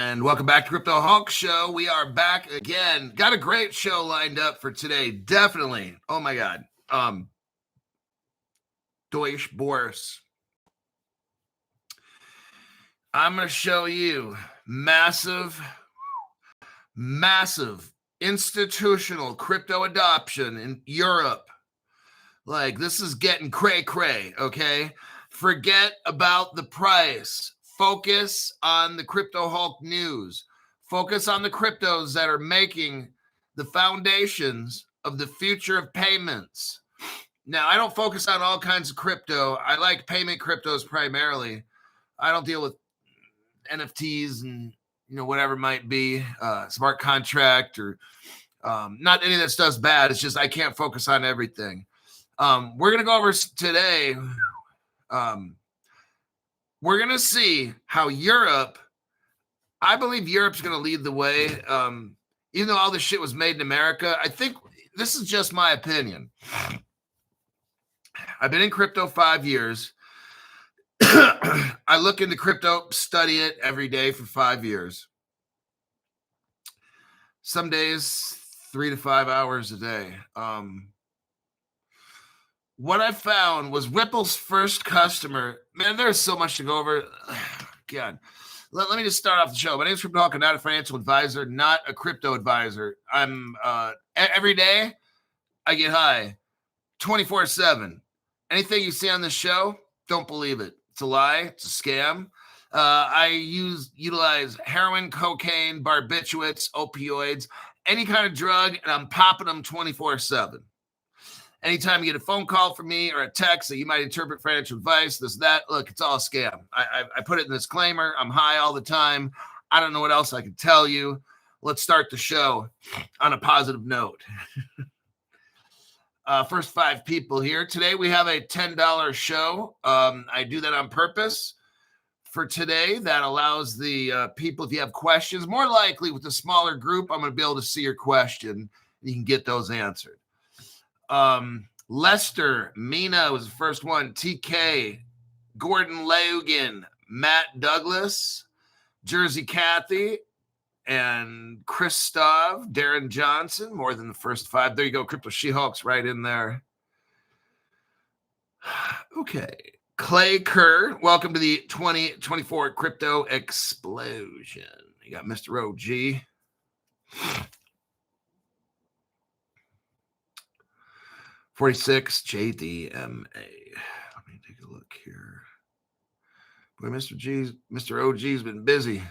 And welcome back to Crypto Hulk Show. We are back again. Got a great show lined up for today. Definitely. Oh my God. Deutsche Börse. I'm going to show you massive institutional crypto adoption in Europe. Like, this is getting cray-cray, okay? Forget about the price. Focus on the Crypto Hulk news. Focus on the cryptos that are making the foundations of the future of payments. Now, I don't focus on all kinds of crypto. I like payment cryptos primarily. I don't deal with NFTs and whatever it might be, smart contract or not any of that stuff's bad. It's just I can't focus on everything. We're going to go over today. We're going to see how Europe, I believe Europe's going to lead the way. Even though all this shit was made in America, I think this is just my opinion. I've been in crypto 5 years. I look into crypto, study it every day for 5 years. Some days, 3 to 5 hours a day. What I found was Ripple's first customer. Man, there's so much to go over. God, let me just start off the show. My name is Crypto Hulk. I'm not a financial advisor, not a crypto advisor. I'm every day I get high, 24/7. Anything you see on this show, don't believe it. It's a lie. It's a scam. I utilize heroin, cocaine, barbiturates, opioids, any kind of drug, and I'm popping them 24/7. Anytime you get a phone call from me or a text that you might interpret financial advice, this, that, look, it's all a scam. I put it in the disclaimer. I'm high all the time. I don't know what else I can tell you. Let's start the show on a positive note. First 5 people here. Today we have a $10 show. I do that on purpose for today. That allows the people, if you have questions, more likely with a smaller group, I'm going to be able to see your question. You can get those answered. Lester, Mina was the first one. TK, Gordon Logan, Matt Douglas, Jersey Kathy, and Christoph, Darren Johnson, more than the first 5. There you go. Crypto She-Hulk's right in there. Okay. Clay Kerr, welcome to the 2024 Crypto Explosion. You got Mr. OG. $46 JDMA. Let me take a look here. Boy, Mr. OG's been busy.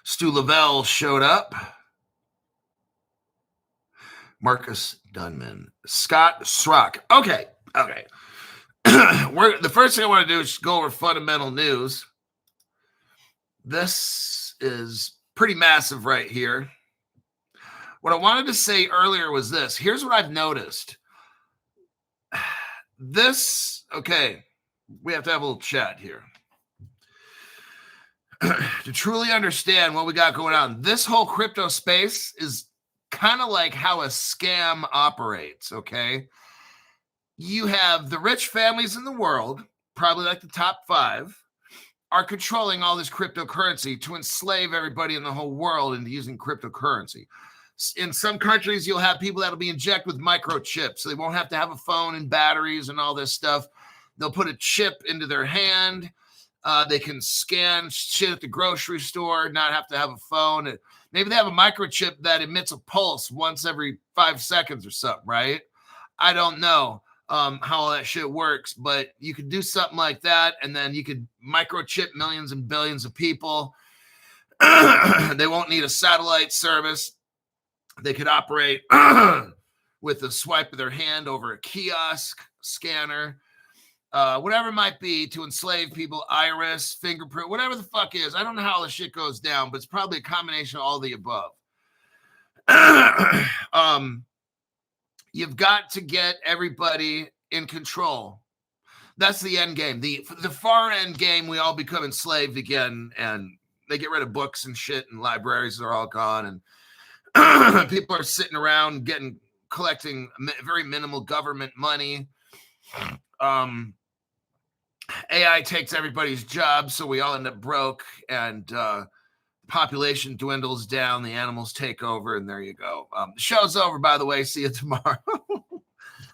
Stu Lavelle showed up. Marcus Dunman. Scott Srock. Okay. The first thing I want to do is go over fundamental news. This is pretty massive right here. What I wanted to say earlier was this. Here's what I've noticed. Okay, we have to have a little chat here. To truly understand what we got going on, this whole crypto space is kind of like how a scam operates, okay? You have the rich families in the world, probably like the top 5, are controlling all this cryptocurrency to enslave everybody in the whole world into using cryptocurrency. In some countries, you'll have people that'll be injected with microchips, so they won't have to have a phone and batteries and all this stuff. They'll put a chip into their hand. They can scan shit at the grocery store, not have to have a phone. Maybe they have a microchip that emits a pulse once every 5 seconds or something, right? I don't know how all that shit works, but you could do something like that, and then you could microchip millions and billions of people. They won't need a satellite service. They could operate with a swipe of their hand over a kiosk scanner, whatever it might be, to enslave people, iris, fingerprint, whatever the fuck is. I don't know how this shit goes down, but it's probably a combination of all the above. You've got to get everybody in control. That's the end game. The far end game, we all become enslaved again, and they get rid of books and shit, and libraries are all gone, and people are sitting around collecting very minimal government money. AI takes everybody's job, so we all end up broke, and population dwindles down, the animals take over, and there you go. The show's over, by the way. See you tomorrow.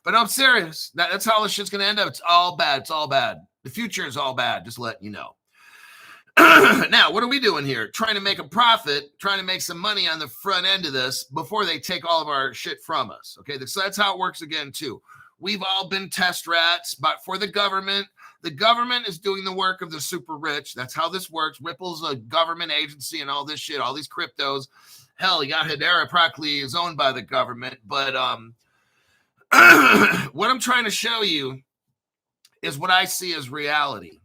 But I'm serious. That's how this shit's going to end up. It's all bad. It's all bad. The future is all bad. Just letting you know. Now, what are we doing here? Trying to make a profit, trying to make some money on the front end of this before they take all of our shit from us. Okay, so that's how it works again, too. We've all been test rats, but for the government is doing the work of the super rich. That's how this works. Ripple's a government agency and all this shit, all these cryptos. Hell, you got Hbar practically is owned by the government. But what I'm trying to show you is what I see as reality.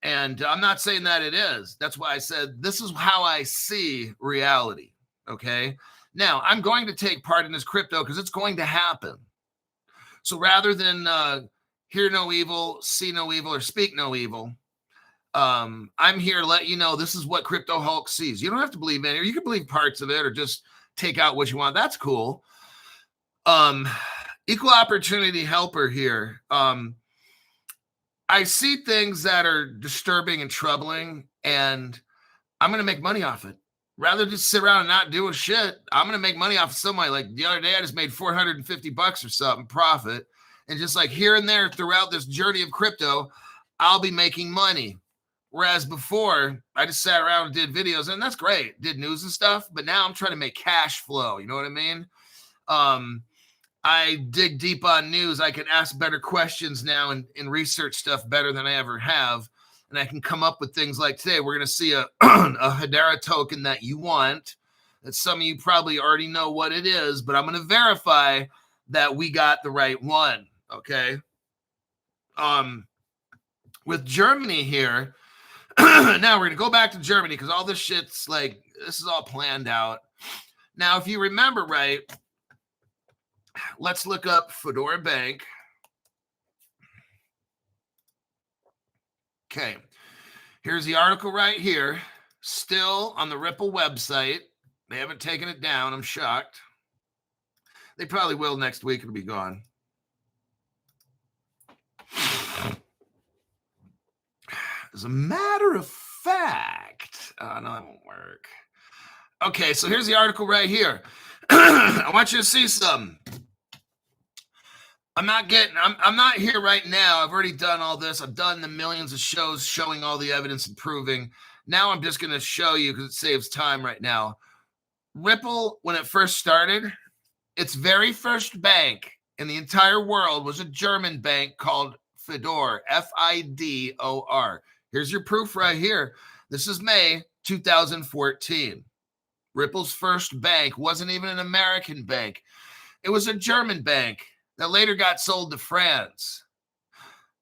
And I'm not saying that it is. That's why I said this is how I see reality. Okay. Now, I'm going to take part in this crypto because it's going to happen. So rather than hear no evil, see no evil, or speak no evil, I'm here to let you know this is what Crypto Hulk sees. You don't have to believe in it, or you can believe parts of it, or just take out what you want. That's cool. Equal opportunity helper here. I see things that are disturbing and troubling, and I'm going to make money off it. Rather than just sit around and not do a shit, I'm going to make money off of somebody. Like the other day, I just made $450 or something profit. And just like here and there throughout this journey of crypto, I'll be making money. Whereas before, I just sat around and did videos, and that's great. Did news and stuff. But now I'm trying to make cash flow. You know what I mean? I dig deep on news. I can ask better questions now and research stuff better than I ever have. And I can come up with things like today. We're going to see a Hbar token that you want. That some of you probably already know what it is, but I'm going to verify that we got the right one. Okay. With Germany here, now we're going to go back to Germany because all this shit's like, this is all planned out. Now, if you remember right, let's look up Hbar Bank. Okay, here's the article right here. Still on the Ripple website. They haven't taken it down. I'm shocked. They probably will next week. It'll be gone. As a matter of fact, no, that won't work. Okay, so here's the article right here. I want you to see something. I'm not here right now. I've already done all this. I've done the millions of shows showing all the evidence and proving. Now I'm just going to show you because it saves time right now. Ripple, when it first started, its very first bank in the entire world was a German bank called Hbar, F-I-D-O-R. Here's your proof right here. This is May 2014. Ripple's first bank wasn't even an American bank. It was a German bank that later got sold to France.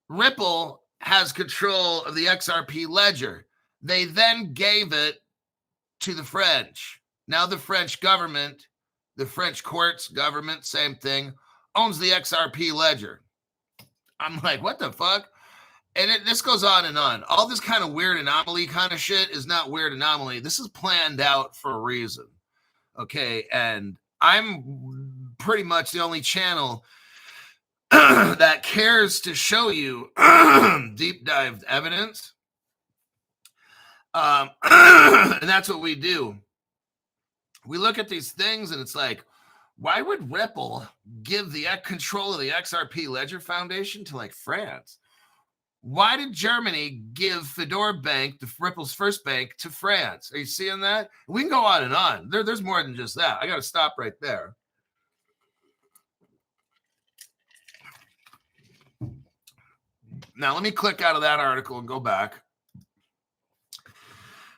Ripple has control of the XRP ledger. They then gave it to the French. Now the French government, the French courts, government, same thing, owns the XRP ledger. I'm like, what the fuck? And this goes on and on. All this kind of weird anomaly kind of shit is not weird anomaly. This is planned out for a reason. Okay, and I'm pretty much the only channel that cares to show you deep dive evidence. And that's what we do. We look at these things and it's like, why would Ripple give the control of the XRP Ledger Foundation to like France? Why did Germany give Hbar Bank, the Ripple's first bank, to France? Are you seeing that? We can go on and on. There's more than just that. I got to stop right there. Now, let me click out of that article and go back.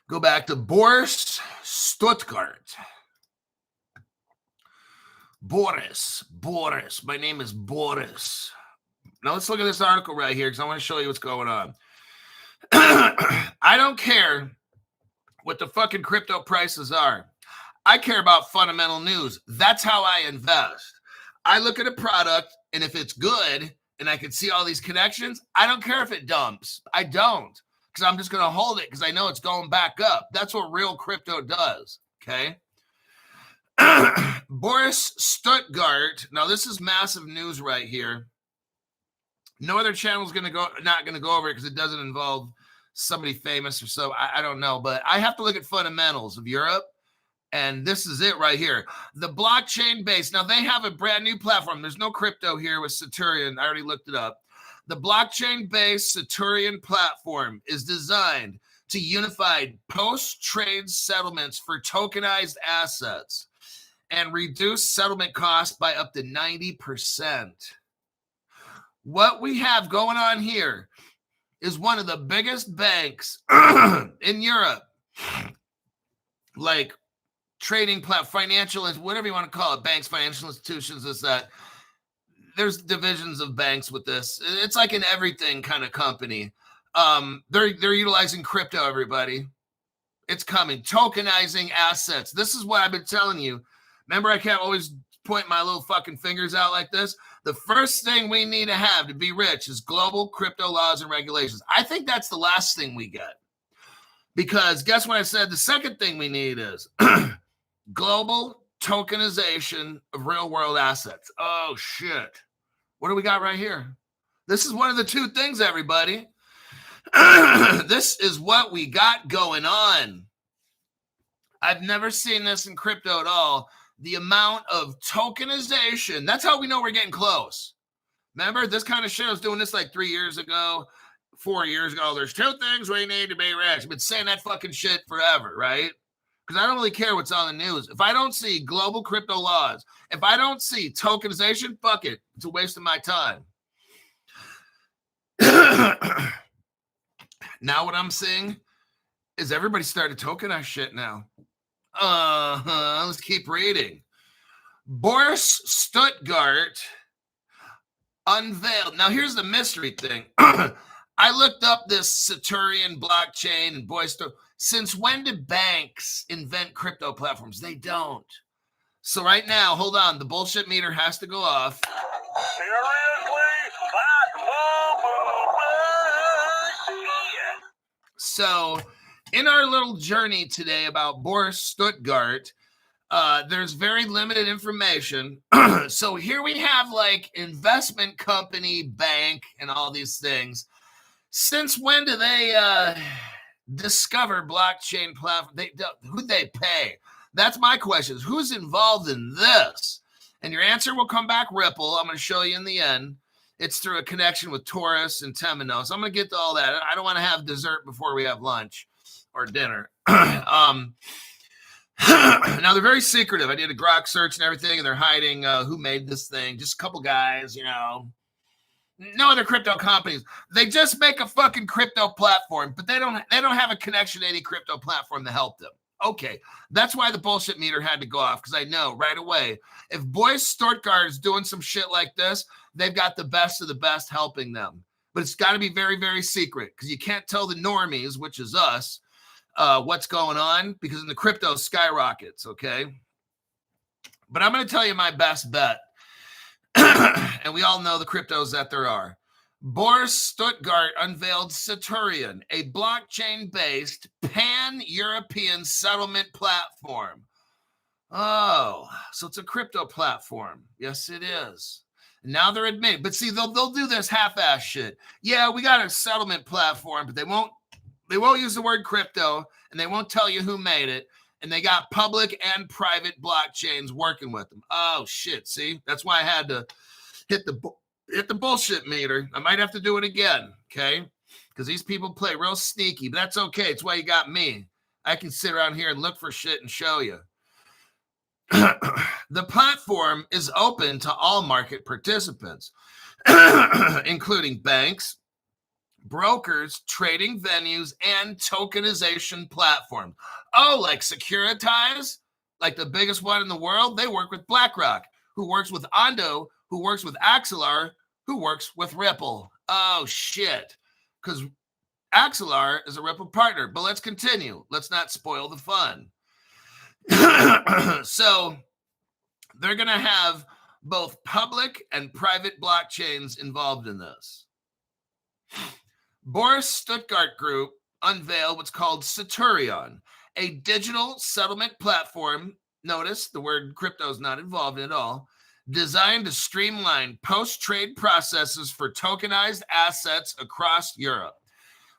Go back to Boris Stuttgart. Boris. My name is Boris. Now, let's look at this article right here because I want to show you what's going on. I don't care what the fucking crypto prices are. I care about fundamental news. That's how I invest. I look at a product, and if it's good, and I can see all these connections, I don't care if it dumps. I don't, because I'm just going to hold it because I know it's going back up. That's what real crypto does, okay? Boris Stuttgart. Now, this is massive news right here. No other channel is not going to go over it because it doesn't involve somebody famous or so. I don't know, but I have to look at fundamentals of Europe. And this is it right here. The blockchain base. Now, they have a brand new platform. There's no crypto here with Centurion. I already looked it up. The blockchain-based Centurion platform is designed to unify post-trade settlements for tokenized assets and reduce settlement costs by up to 90%. What we have going on here is one of the biggest banks in Europe, like trading financial, whatever you want to call it, banks, financial institutions, this, that. There's divisions of banks with this. It's like an everything kind of company. They're utilizing crypto, everybody. It's coming. Tokenizing assets. This is what I've been telling you. Remember, I can't always point my little fucking fingers out like this. The first thing we need to have to be rich is global crypto laws and regulations. I think that's the last thing we get. Because guess what I said? The second thing we need is global tokenization of real world assets. Oh, shit. What do we got right here? This is one of the two things, everybody. This is what we got going on. I've never seen this in crypto at all. The amount of tokenization. That's how we know we're getting close. Remember, this kind of shit, I was doing this like 3 years ago, 4 years ago. There's two things we need to be rich. I've been saying that fucking shit forever, right? Because I don't really care what's on the news. If I don't see global crypto laws, if I don't see tokenization, fuck it. It's a waste of my time. Now what I'm seeing is everybody started to tokenize shit now. Let's keep reading. Boris Stuttgart unveiled. Now here's the mystery thing. I looked up this Centurion blockchain and since when did banks invent crypto platforms? They don't. So right now, hold on. The bullshit meter has to go off. So in our little journey today about Boris Stuttgart, there's very limited information. So here we have like investment company, bank, and all these things. Since when do they discover blockchain platform? Who'd they pay? That's my question. Who's involved in this? And your answer will come back Ripple. I'm going to show you in the end. It's through a connection with Taurus and Temenos. I'm going to get to all that. I don't want to have dessert before we have lunch or dinner. Now, they're very secretive. I did a grok search and everything, and they're hiding who made this thing. Just a couple guys, you know. No other crypto companies. They just make a fucking crypto platform, but they don't have a connection to any crypto platform to help them. Okay, that's why the bullshit meter had to go off, because I know right away, if Boris Stuttgart is doing some shit like this, they've got the best of the best helping them. But it's got to be very, very secret, because you can't tell the normies, which is us, what's going on, because in the crypto skyrockets, okay? But I'm going to tell you my best bet. And we all know the cryptos that there are. Boris Stuttgart unveiled Centurion, a blockchain-based pan-European settlement platform. Oh, so it's a crypto platform. Yes, it is. Now they're admitting, but see, they'll do this half-ass shit. Yeah, we got a settlement platform, but they won't use the word crypto, and they won't tell you who made it. And they got public and private blockchains working with them. Oh, shit. See, that's why I had to hit the bullshit meter. I might have to do it again, okay? Because these people play real sneaky, but that's okay. It's why you got me. I can sit around here and look for shit and show you. The platform is open to all market participants, including banks, brokers, trading venues, and tokenization platforms. Oh, like Securitize, like the biggest one in the world, they work with BlackRock, who works with Ondo, who works with Axelar, who works with Ripple. Oh, shit. Because Axelar is a Ripple partner. But let's continue. Let's not spoil the fun. So they're going to have both public and private blockchains involved in this. Boris Stuttgart Group unveiled what's called Centurion, a digital settlement platform. Notice the word crypto is not involved at all. designed to streamline post-trade processes for tokenized assets across Europe.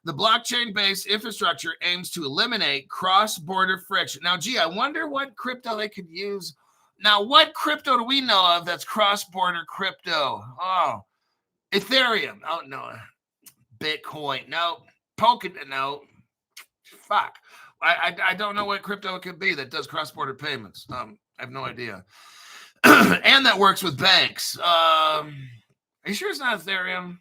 The blockchain-based infrastructure aims to eliminate cross-border friction. Now, gee, I wonder what crypto they could use. Now, what crypto do we know of that's cross-border crypto? Oh, Ethereum. Oh, no. Bitcoin. No. Polkadot. No. Fuck. I don't know what crypto it could be that does cross-border payments. I have no idea. And that works with banks. Are you sure it's not Ethereum?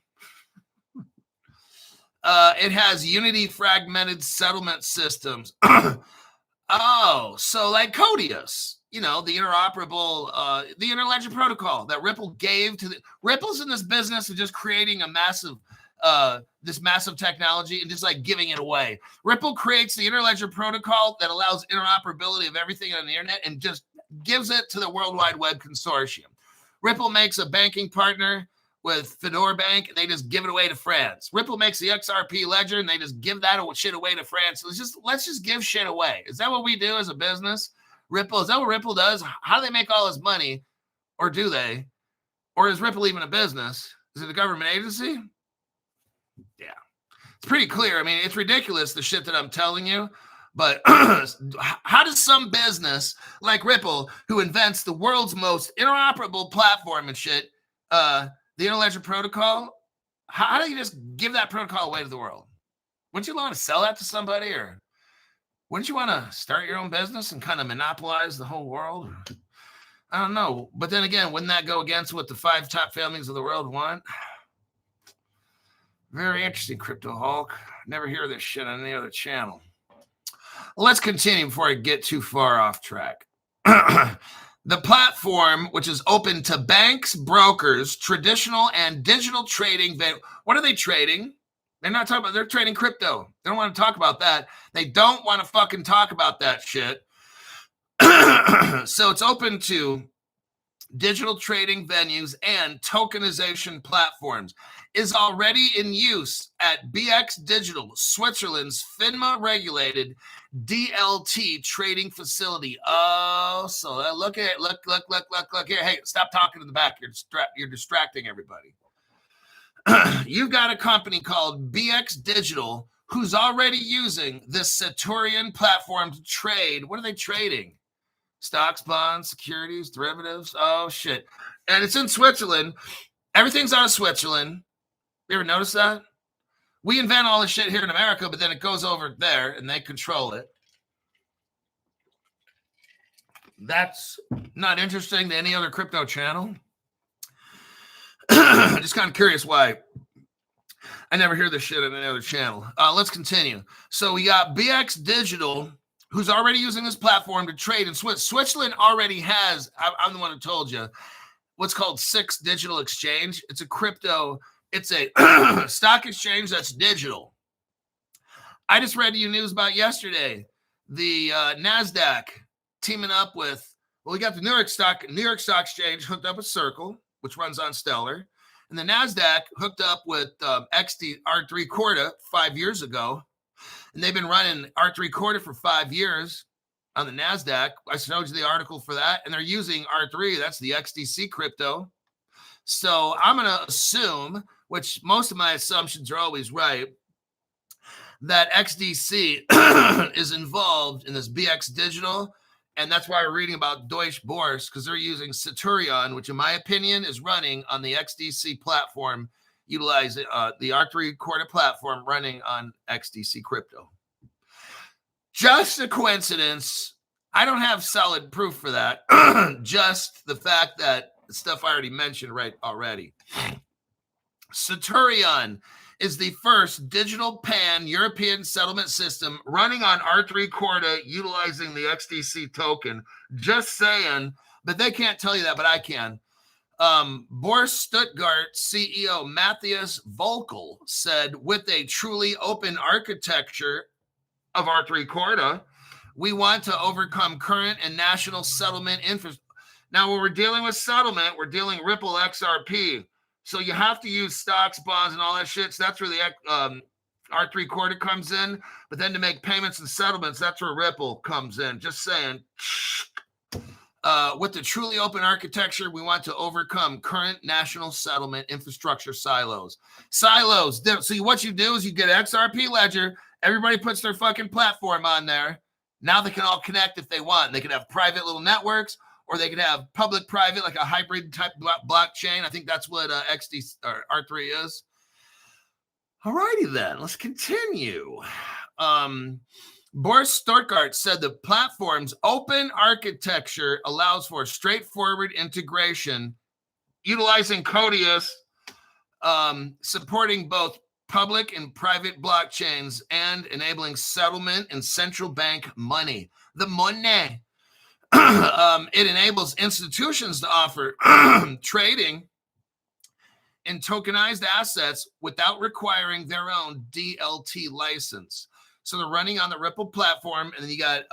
It has Unity fragmented settlement systems. Oh, so like Codius, the interoperable, the interledger protocol that Ripple gave to Ripple's in this business of just creating a massive, this massive technology and just like giving it away. Ripple creates the interledger protocol that allows interoperability of everything on the internet and just gives it to the World Wide Web Consortium. Ripple makes a banking partner with Fedor Bank, and they just give it away to France. Ripple makes the XRP ledger, and they just give that shit away to France. Let's just give shit away. Is that what we do as a business? Ripple, is that what Ripple does? How do they make all this money? Or do they? Or is Ripple even a business? Is it a government agency? Yeah. It's pretty clear. I mean, it's ridiculous, the shit that I'm telling you. But how does some business like Ripple, who invents the world's most interoperable platform and shit, the interledger protocol, how do you just give that protocol away to the world? Wouldn't you want to sell that to somebody, or wouldn't you want to start your own business and kind of monopolize the whole world? I don't know. But then again, wouldn't that go against what the 5 top families of the world want? Very interesting, Crypto Hulk. Never hear this shit on any other channel. Well, let's continue before I get too far off track. The platform, which is open to banks, brokers, traditional and digital trading. What are they trading? They're not talking about, they're trading crypto. They don't want to talk about that. They don't want to fucking talk about that shit. So it's open to digital trading venues and tokenization platforms. Is already in use at BX Digital, Switzerland's FINMA-regulated DLT trading facility. Oh, so look here. Hey, stop talking to the back. You're distracting everybody. You've got a company called BX Digital who's already using this Centurion platform to trade. What are they trading? Stocks, bonds, securities, derivatives. Oh, shit. And it's in Switzerland. Everything's out of Switzerland. You ever notice that? We invent all this shit here in America, but then it goes over there and they control it. That's not interesting to any other crypto channel. Just kind of curious why I never hear this shit on any other channel. Let's continue. So we got BX Digital, who's already using this platform to trade in Switzerland already has, I'm the one who told you, what's called SIX Digital Exchange. It's a crypto, it's a stock exchange that's digital. I just read you news about yesterday. The NASDAQ teaming up with, we got the New York Stock Exchange hooked up with Circle, which runs on Stellar. And the NASDAQ hooked up with R3 Corda 5 years ago. And they've been running R3 Corda for 5 years on the NASDAQ. I showed you the article for that. And they're using R3. That's the XDC crypto. So I'm going to assume, which most of my assumptions are always right, that XDC is involved in this BX Digital. And that's why we're reading about Deutsche Börse, because they're using Centurion, which in my opinion is running on the XDC platform, utilizing the R3 Corda platform running on XDC crypto. Just a coincidence. I don't have solid proof for that. Just the fact that the stuff I already mentioned already. Centurion is the first digital pan-European settlement system running on R3 Corda utilizing the XDC token. Just saying, but they can't tell you that, but I can. Börse Stuttgart CEO Matthias Volkel said, with a truly open architecture of R3 Corda, we want to overcome current and national settlement infrastructure. Now, when we're dealing with settlement, we're dealing Ripple XRP. So you have to use stocks, bonds, and all that shit. So that's where the R3 Corda comes in. But then to make payments and settlements, that's where Ripple comes in. Just saying. With the truly open architecture, we want to overcome current national settlement infrastructure silos. So what you do is you get XRP Ledger. Everybody puts their fucking platform on there. Now they can all connect if they want. They can have private little networks, or they could have public-private, like a hybrid type blockchain. I think that's what XD or R3 is. Alrighty then, let's continue. Boris Stuttgart said the platform's open architecture allows for straightforward integration, utilizing Codius, supporting both public and private blockchains, and enabling settlement and central bank money. The money. It enables institutions to offer trading in tokenized assets without requiring their own DLT license. So they're running on the Ripple platform, and then you got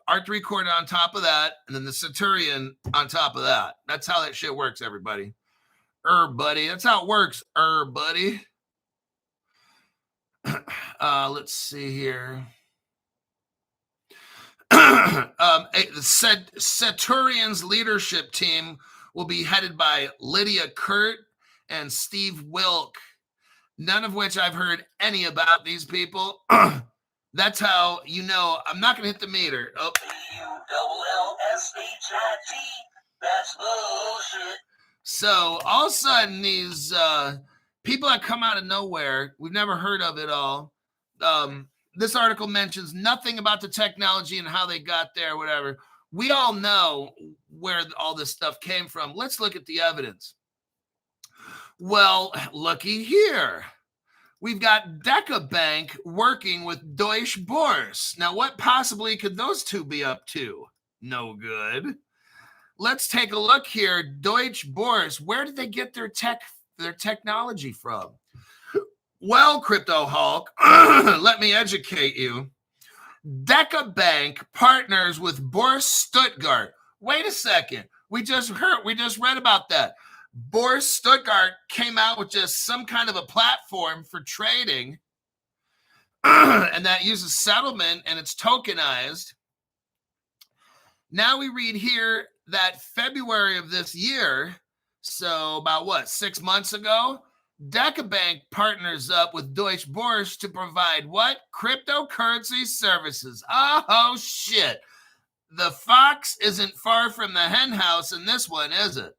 R3 Core on top of that, and then the Centurion on top of that. That's how that shit works, everybody. Buddy. That's how it works, buddy. Let's see here. The Centurion's leadership team will be headed by Lydia Kurt and Steve Wilk, none of which I've heard any about these people. That's how you know I'm not going to hit the meter. Oh. U-double-L-S-H-I-T. That's bullshit. So all of a sudden, these people that come out of nowhere, we've never heard of it all. This article mentions nothing about the technology and how they got there, whatever. We all know where all this stuff came from. Let's look at the evidence. Well, looky here. We've got Deca Bank working with Deutsche Börse. Now, what possibly could those two be up to? No good. Let's take a look here. Deutsche Börse, where did they get their technology from? Well, Crypto Hulk, let me educate you. Deca Bank partners with Börse Stuttgart. Wait a second. We just read about that. Börse Stuttgart came out with just some kind of a platform for trading, and that uses settlement, and it's tokenized. Now we read here that February of this year, so about 6 months ago, Deca Bank partners up with Deutsche Börse to provide what? Cryptocurrency services. Oh, shit. The fox isn't far from the hen house in this one, is it?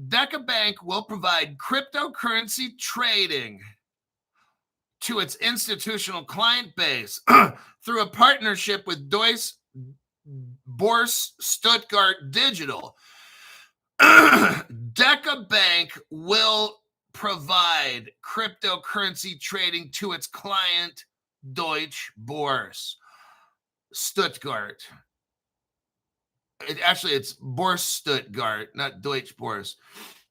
Deca Bank will provide cryptocurrency trading to its institutional client base through a partnership with Deutsche Börse Stuttgart Digital. Deca Bank will provide cryptocurrency trading to its client, Deutsche Börse Stuttgart. It's Börse Stuttgart, not Deutsche Börse.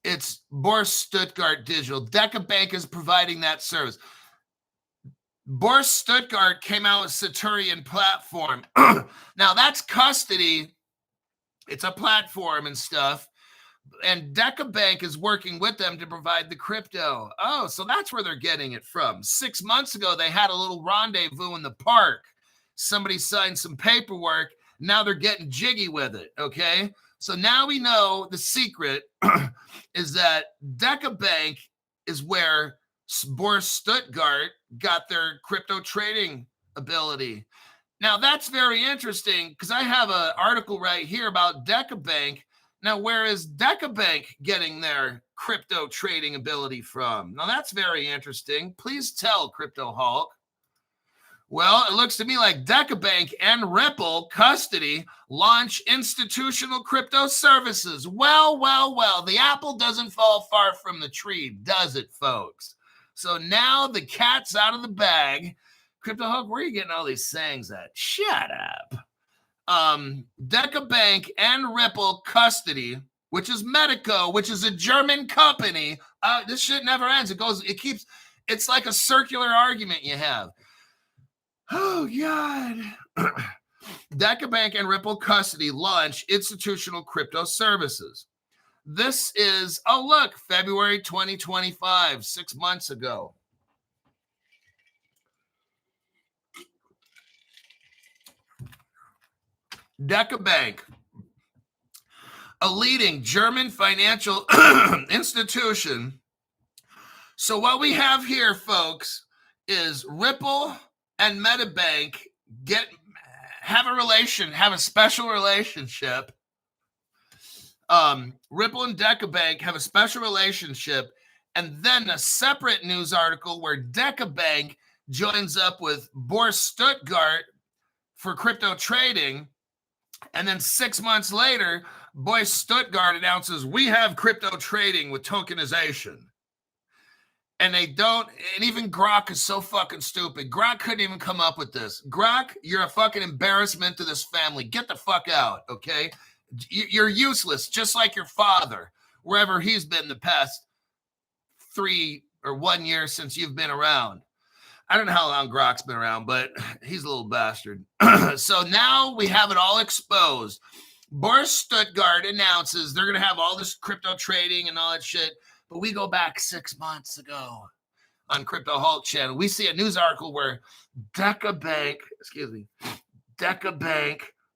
It's Börse Stuttgart Digital. Deca Bank is providing that service. Börse Stuttgart came out with Centurion platform. Now, that's custody. It's a platform and stuff. And Deca Bank is working with them to provide the crypto. Oh, so that's where they're getting it from. 6 months ago, they had a little rendezvous in the park. Somebody signed some paperwork. Now they're getting jiggy with it, okay? So now we know the secret is that Deca Bank is where Börse Stuttgart got their crypto trading ability. Now, that's very interesting because I have an article right here about Deca Bank. Now, where is Deca Bank getting their crypto trading ability from? Now, that's very interesting. Please tell, Crypto Hulk. Well, it looks to me like Deca Bank and Ripple custody launch institutional crypto services. Well. The apple doesn't fall far from the tree, does it, folks? So now the cat's out of the bag. Crypto Hulk, where are you getting all these sayings at? Shut up. Deca Bank and Ripple custody, which is Medico, which is a German company. This shit never ends. It's like a circular argument you have. Oh, God. Deca Bank and Ripple custody launch institutional crypto services. This is, February 2025, 6 months ago. Deca Bank a leading German financial institution. So what we have here, folks, is Ripple and Medibank have a special relationship. Ripple and Deca Bank have a special relationship, and then a separate news article where Deca Bank joins up with Boris Stuttgart for crypto trading, and then 6 months later, Boris Stuttgart announces we have crypto trading with tokenization. And they don't, and even Grok is so fucking stupid. Grok couldn't even come up with this. Grok, you're a fucking embarrassment to this family. Get the fuck out, okay? You're useless, just like your father, wherever he's been the past 3 or 1 year since you've been around. I don't know how long Grok's been around, but he's a little bastard. So now we have it all exposed. Boris Stuttgart announces they're going to have all this crypto trading and all that shit. But we go back 6 months ago on Crypto Hulk channel. We see a news article where Deca Bank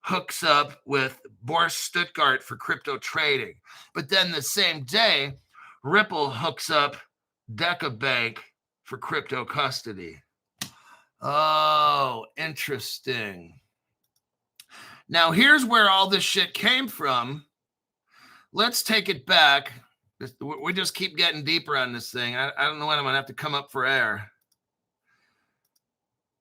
hooks up with Boris Stuttgart for crypto trading. But then the same day, Ripple hooks up Deca Bank for crypto custody. Oh, interesting. Now, here's where all this shit came from. Let's take it back. We just keep getting deeper on this thing. I don't know when I'm going to have to come up for air.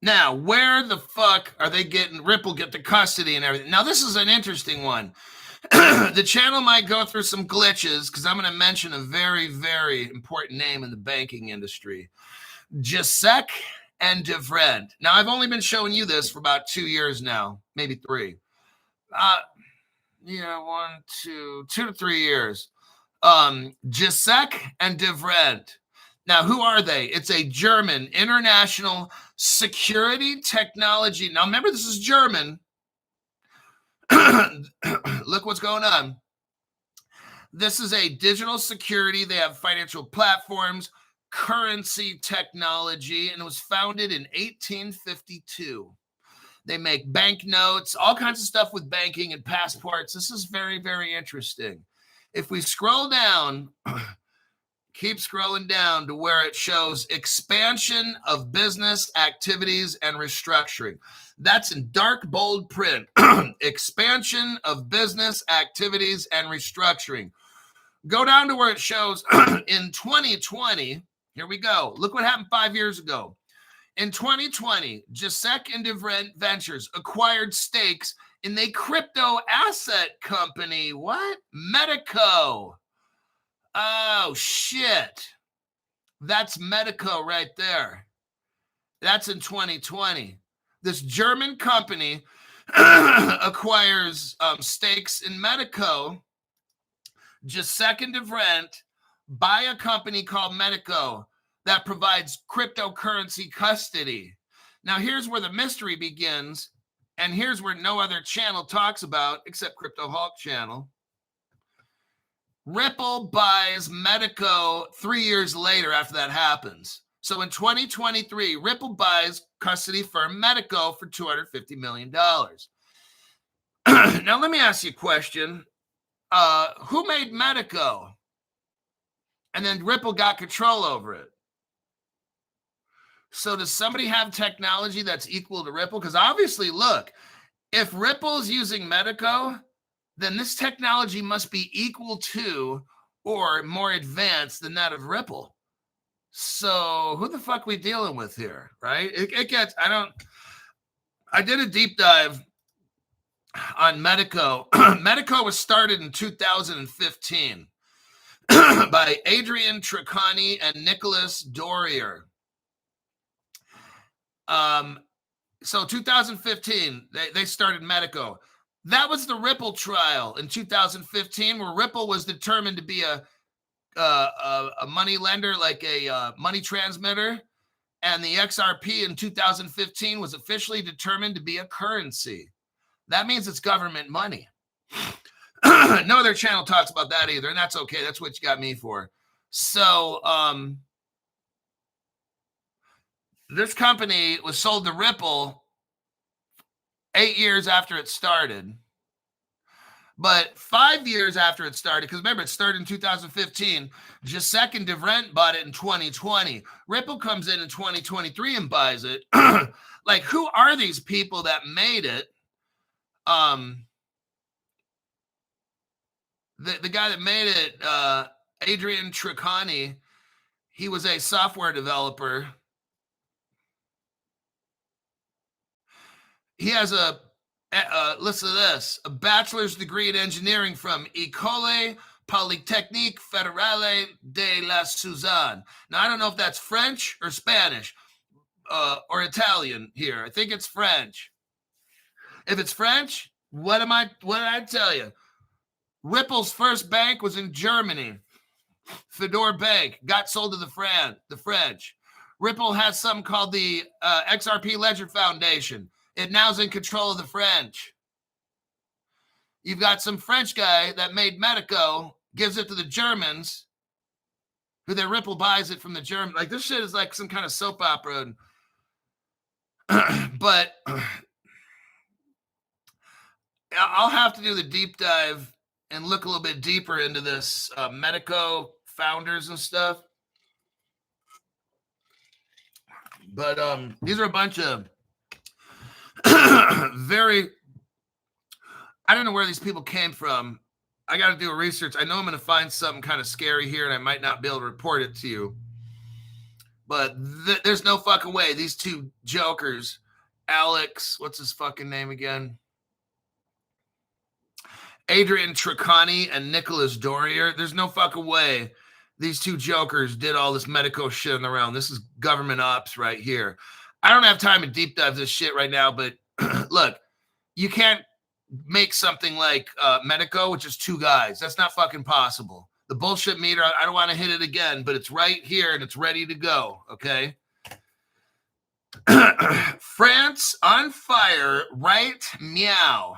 Now, where the fuck are they getting Ripple get the custody and everything? Now, this is an interesting one. The channel might go through some glitches because I'm going to mention a very, very important name in the banking industry. Deca and Ripple. Now, I've only been showing you this for about 2 years now, maybe 3. 2 to 3 years. Deca and Ripple. Now, who are they? It's a German international security technology. Now, remember, this is German. Look what's going on. This is a digital security. They have financial platforms, currency technology, and it was founded in 1852. They make banknotes, all kinds of stuff with banking and passports. This is very, very interesting. If we scroll down, keep scrolling down to where it shows expansion of business activities and restructuring. That's in dark, bold print. Expansion of business activities and restructuring. Go down to where it shows in 2020. Here we go. Look what happened 5 years ago. In 2020, Deca and Ripple Ventures acquired stakes in the crypto asset company. What? Medico. Oh, shit. That's Medico right there. That's in 2020. This German company acquires stakes in Medico. Deca and Ripple buy a company called Medico that provides cryptocurrency custody. Now, here's where the mystery begins, and here's where no other channel talks about except Crypto Hulk channel. Ripple buys Medico 3 years later after that happens. So in 2023, Ripple buys custody firm Medico for $250 million. Now, let me ask you a question. Who made Medico? And then Ripple got control over it. So does somebody have technology that's equal to Ripple? Because obviously, look, if Ripple's using Medico, then this technology must be equal to or more advanced than that of Ripple. So who the fuck are we dealing with here, right? I did a deep dive on Medico. Medico was started in 2015 by Adrian Treccani and Nicholas Dorier. So 2015, they started Medico. That was the Ripple trial in 2015, where Ripple was determined to be a money lender, like a money transmitter, and the XRP in 2015 was officially determined to be a currency. That means it's government money. No other channel talks about that either, and that's okay. That's what you got me for. So, this company was sold to Ripple 8 years after it started. But 5 years after it started, because remember, it started in 2015, Jacek and DeVrent bought it in 2020. Ripple comes in 2023 and buys it. Like, who are these people that made it? The guy that made it, Adrian Tricani, he was a software developer. He has listen to this, a bachelor's degree in engineering from École Polytechnique Fédérale de la Suzanne. Now, I don't know if that's French or Spanish or Italian here. I think it's French. If it's French, what did I tell you? Ripple's first bank was in Germany. Fedor Bank got sold to the French. Ripple has something called the XRP Ledger Foundation. It now's in control of the French. You've got some French guy that made Medico, gives it to the Germans, who then Ripple buys it from the German. Like, this shit is like some kind of soap opera. But I'll have to do the deep dive and look a little bit deeper into this Medico founders and stuff. But these are a bunch of very, I don't know where these people came from. I got to do a research. I know I'm going to find something kind of scary here, and I might not be able to report it to you. But there's no fucking way. These two jokers, Alex, what's his fucking name again? Adrian Tricani and Nicholas Dorier. There's no fucking way these two jokers did all this Medico shit on their own. This is government ops right here. I don't have time to deep dive this shit right now, but look, you can't make something like Medico with just two guys. That's not fucking possible. The bullshit meter, I don't want to hit it again, but it's right here and it's ready to go, okay? France on fire, right? Meow.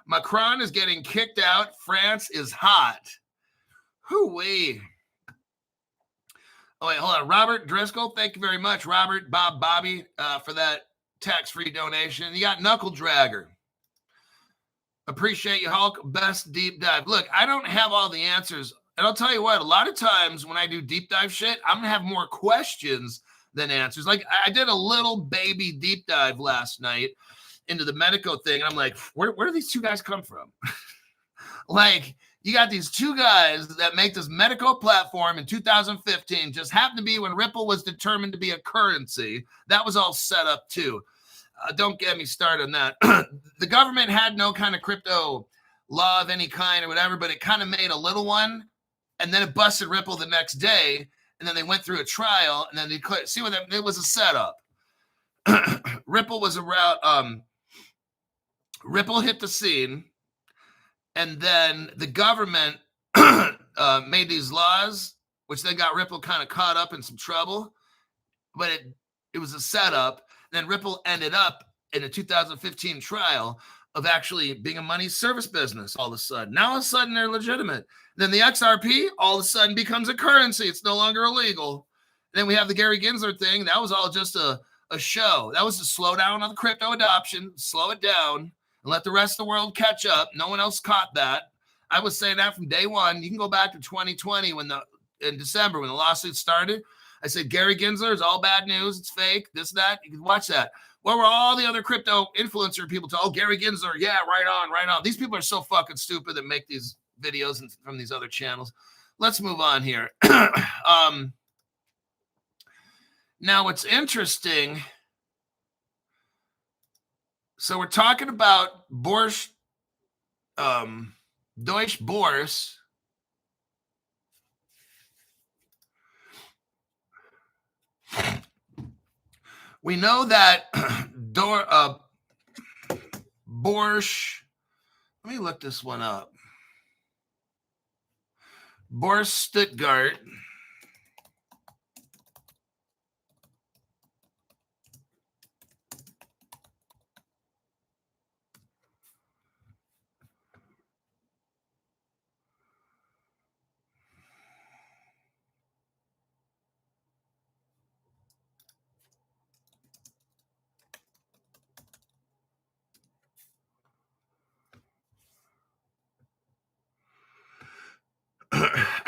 Macron is getting kicked out. France is hot. Hoo-wee. Oh, wait, hold on. Robert Driscoll, thank you very much. Robert, Bob, Bobby, for that tax-free donation. You got Knuckle Dragger. Appreciate you, Hulk. Best deep dive. Look, I don't have all the answers. And I'll tell you what, a lot of times when I do deep dive shit, I'm going to have more questions than answers. Like, I did a little baby deep dive last night into the Medico thing. And I'm like, where do these two guys come from? Like, you got these two guys that make this Medico platform in 2015, just happened to be when Ripple was determined to be a currency. That was all set up too. Don't get me started on that. The government had no kind of crypto law of any kind or whatever, but it kind of made a little one, and then it busted Ripple the next day, and then they went through a trial, and then they could see what it was a setup. Ripple was around. Ripple hit the scene, and then the government made these laws, which then got Ripple kind of caught up in some trouble. But it was a setup. Then Ripple ended up in a 2015 trial of actually being a money service business all of a sudden. Now all of a sudden they're legitimate. Then the XRP all of a sudden becomes a currency. It's no longer illegal. Then we have the Gary Gensler thing. That was all just a show. That was to slow down on the crypto adoption, slow it down, and let the rest of the world catch up. No one else caught that. I was saying that from day one. You can go back to 2020 in December when the lawsuit started. I said, Gary Gensler is all bad news. It's fake, this, that. You can watch that. Where were all the other crypto influencer people to, Gary Gensler, yeah, right on. These people are so fucking stupid that make these videos from these other channels. Let's move on here. Now, what's interesting, so we're talking about Deutsche Börse. We know that Borscht, let me look this one up. Borscht Stuttgart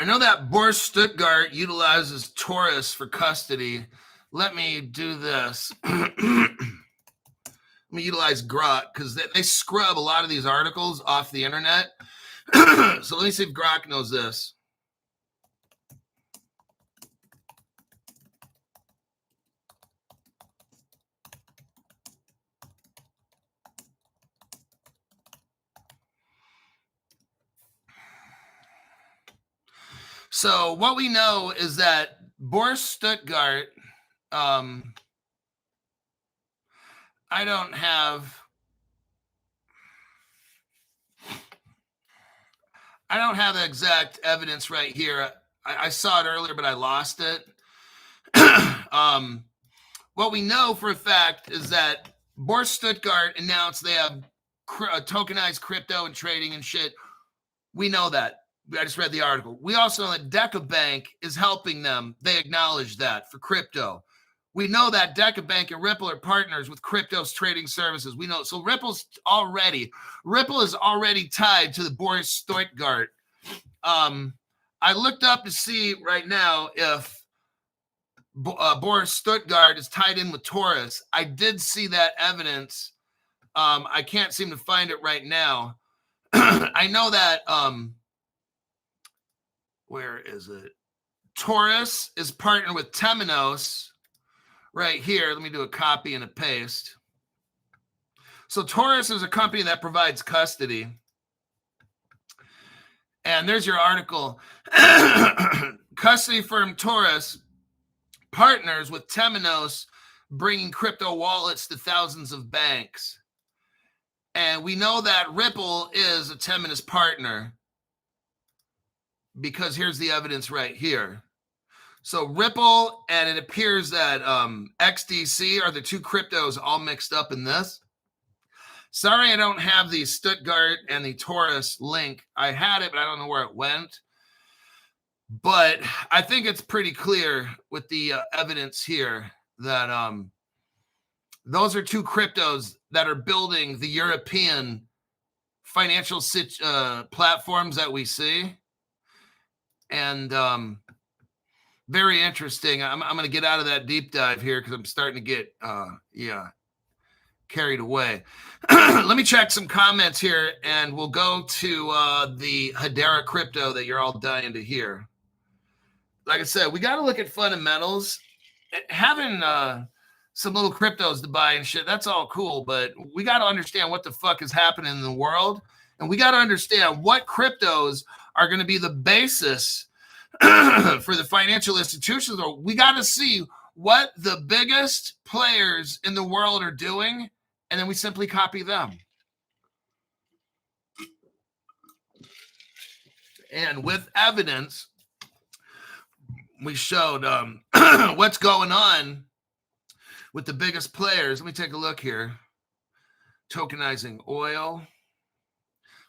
I know that Boris Stuttgart utilizes Taurus for custody. Let me do this. Let me utilize Grok because they scrub a lot of these articles off the internet. So let me see if Grok knows this. So what we know is that Boris Stuttgart, I don't have the exact evidence right here. I saw it earlier, but I lost it. What we know for a fact is that Boris Stuttgart announced they have tokenized crypto and trading and shit. We know that. I just read the article. We also know that Deca Bank is helping them. They acknowledge that for crypto. We know that Deca Bank and Ripple are partners with crypto's trading services. We know. So Ripple is already tied to the Boris Stuttgart. I looked up to see right now if Boris Stuttgart is tied in with Taurus. I did see that evidence. I can't seem to find it right now. I know that where is it? Taurus is partnered with Temenos right here. Let me do a copy and a paste. So Taurus is a company that provides custody. And there's your article. Custody firm Taurus partners with Temenos, bringing crypto wallets to thousands of banks. And we know that Ripple is a Temenos partner because here's the evidence right here. So Ripple, and it appears that XDC are the two cryptos all mixed up in this. Sorry, I don't have the Stuttgart and the Taurus link. I had it, but I don't know where it went. But I think it's pretty clear with the evidence here that those are two cryptos that are building the European financial platforms that we see. And very interesting. I'm going to get out of that deep dive here because I'm starting to get, carried away. Let me check some comments here, and we'll go to the Hbar crypto that you're all dying to hear. Like I said, we got to look at fundamentals. Having some little cryptos to buy and shit, that's all cool, but we got to understand what the fuck is happening in the world, and we got to understand what cryptos are going to be the basis for the financial institutions. We got to see what the biggest players in the world are doing, and then we simply copy them. And with evidence, we showed what's going on with the biggest players. Let me take a look here. Tokenizing oil.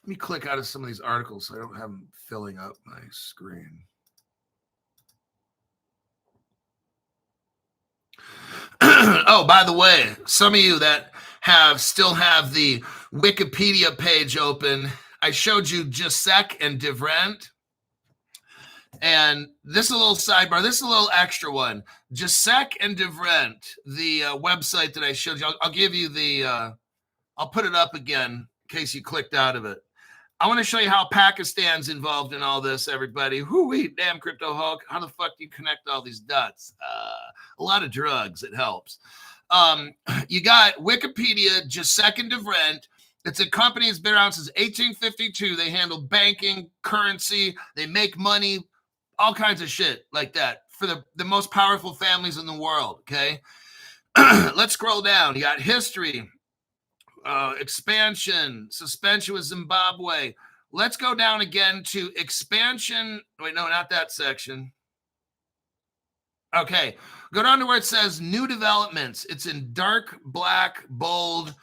Let me click out of some of these articles so I don't have them filling up my screen. Oh, by the way, some of you that still have the Wikipedia page open, I showed you Gisek and Divrent. And this is a little sidebar. This is a little extra one. Gisek and Divrent, the website that I showed you. I'll give you the, I'll put it up again in case you clicked out of it. I want to show you how Pakistan's involved in all this, everybody. Hoo-wee, damn Crypto Hulk. How the fuck do you connect all these dots? A lot of drugs. It helps. You got Wikipedia, Gisek and Divrent. It's a company that's been around since 1852. They handle banking, currency. They make money, all kinds of shit like that for the most powerful families in the world, okay? Let's scroll down. You got history, expansion, suspension with Zimbabwe. Let's go down again to expansion. Wait, no, not that section. Okay, go down to where it says new developments. It's in dark black, bold.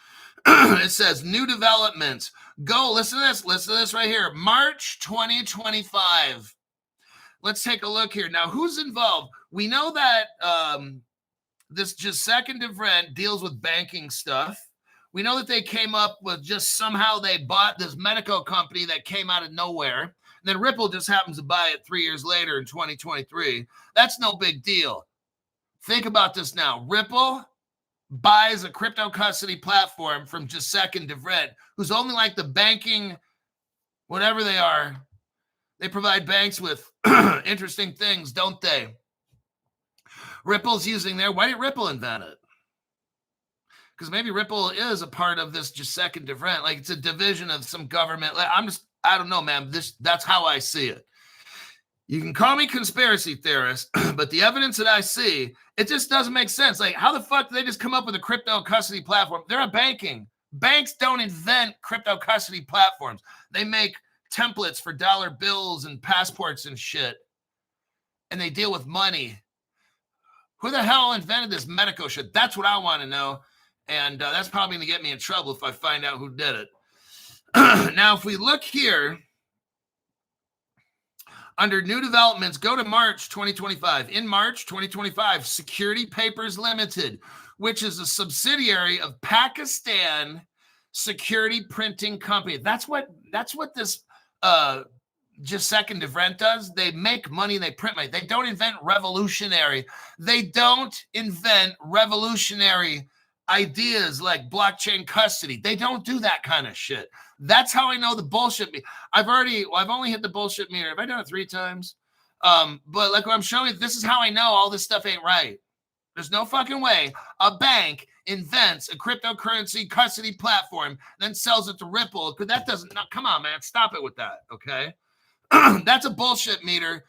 It says new developments. Go, listen to this. Listen to this right here. March 2025. Let's take a look here. Now, who's involved? We know that this Gisek and Divrent deals with banking stuff. We know that they came up with just somehow they bought this Medico company that came out of nowhere. then Ripple just happens to buy it 3 years later in 2023. That's no big deal. Think about this now. Ripple buys a crypto custody platform from Deca and Ripple, who's only like the banking, whatever they are. They provide banks with interesting things, don't they? Ripple's using their. Why did Ripple invent it? Because maybe Ripple is a part of this Deca and Ripple. Like it's a division of some government. Like I don't know, man. That's how I see it. You can call me conspiracy theorist, but the evidence that I see, it just doesn't make sense. Like, how the fuck did they just come up with a crypto custody platform? They're a banking. Banks don't invent crypto custody platforms. They make templates for dollar bills and passports and shit, and they deal with money. Who the hell invented this Medico shit? That's what I want to know, and that's probably going to get me in trouble if I find out who did it. Now, if we look here, under new developments, go to March 2025. In March 2025, Security Papers Limited, which is a subsidiary of Pakistan Security Printing Company. That's what this Deca and Ripple does. They make money, they print money. They don't invent revolutionary. They don't invent revolutionary ideas like blockchain custody. They don't do that kind of shit. That's how I know the bullshit. I've only hit the bullshit meter. Have I done it 3 times? But like what I'm showing you, this is how I know all this stuff ain't right. There's no fucking way a bank invents a cryptocurrency custody platform, then sells it to Ripple. Because that doesn't. No, come on, man. Stop it with that. Okay. That's a bullshit meter.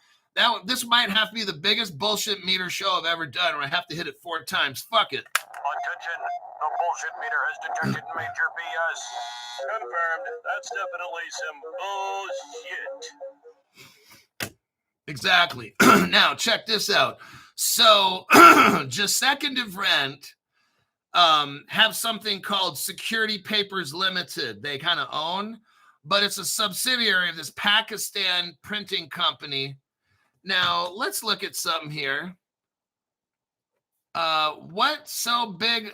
This might have to be the biggest bullshit meter show I've ever done, or I have to hit it 4 times. Fuck it. Attention, the bullshit meter has detected major BS. Confirmed. That's definitely some bullshit. Exactly. Now, check this out. So, Deca and Ripple have something called Security Papers Limited. They kind of own, but it's a subsidiary of this Pakistan printing company. Now, let's look at something here. What's so big?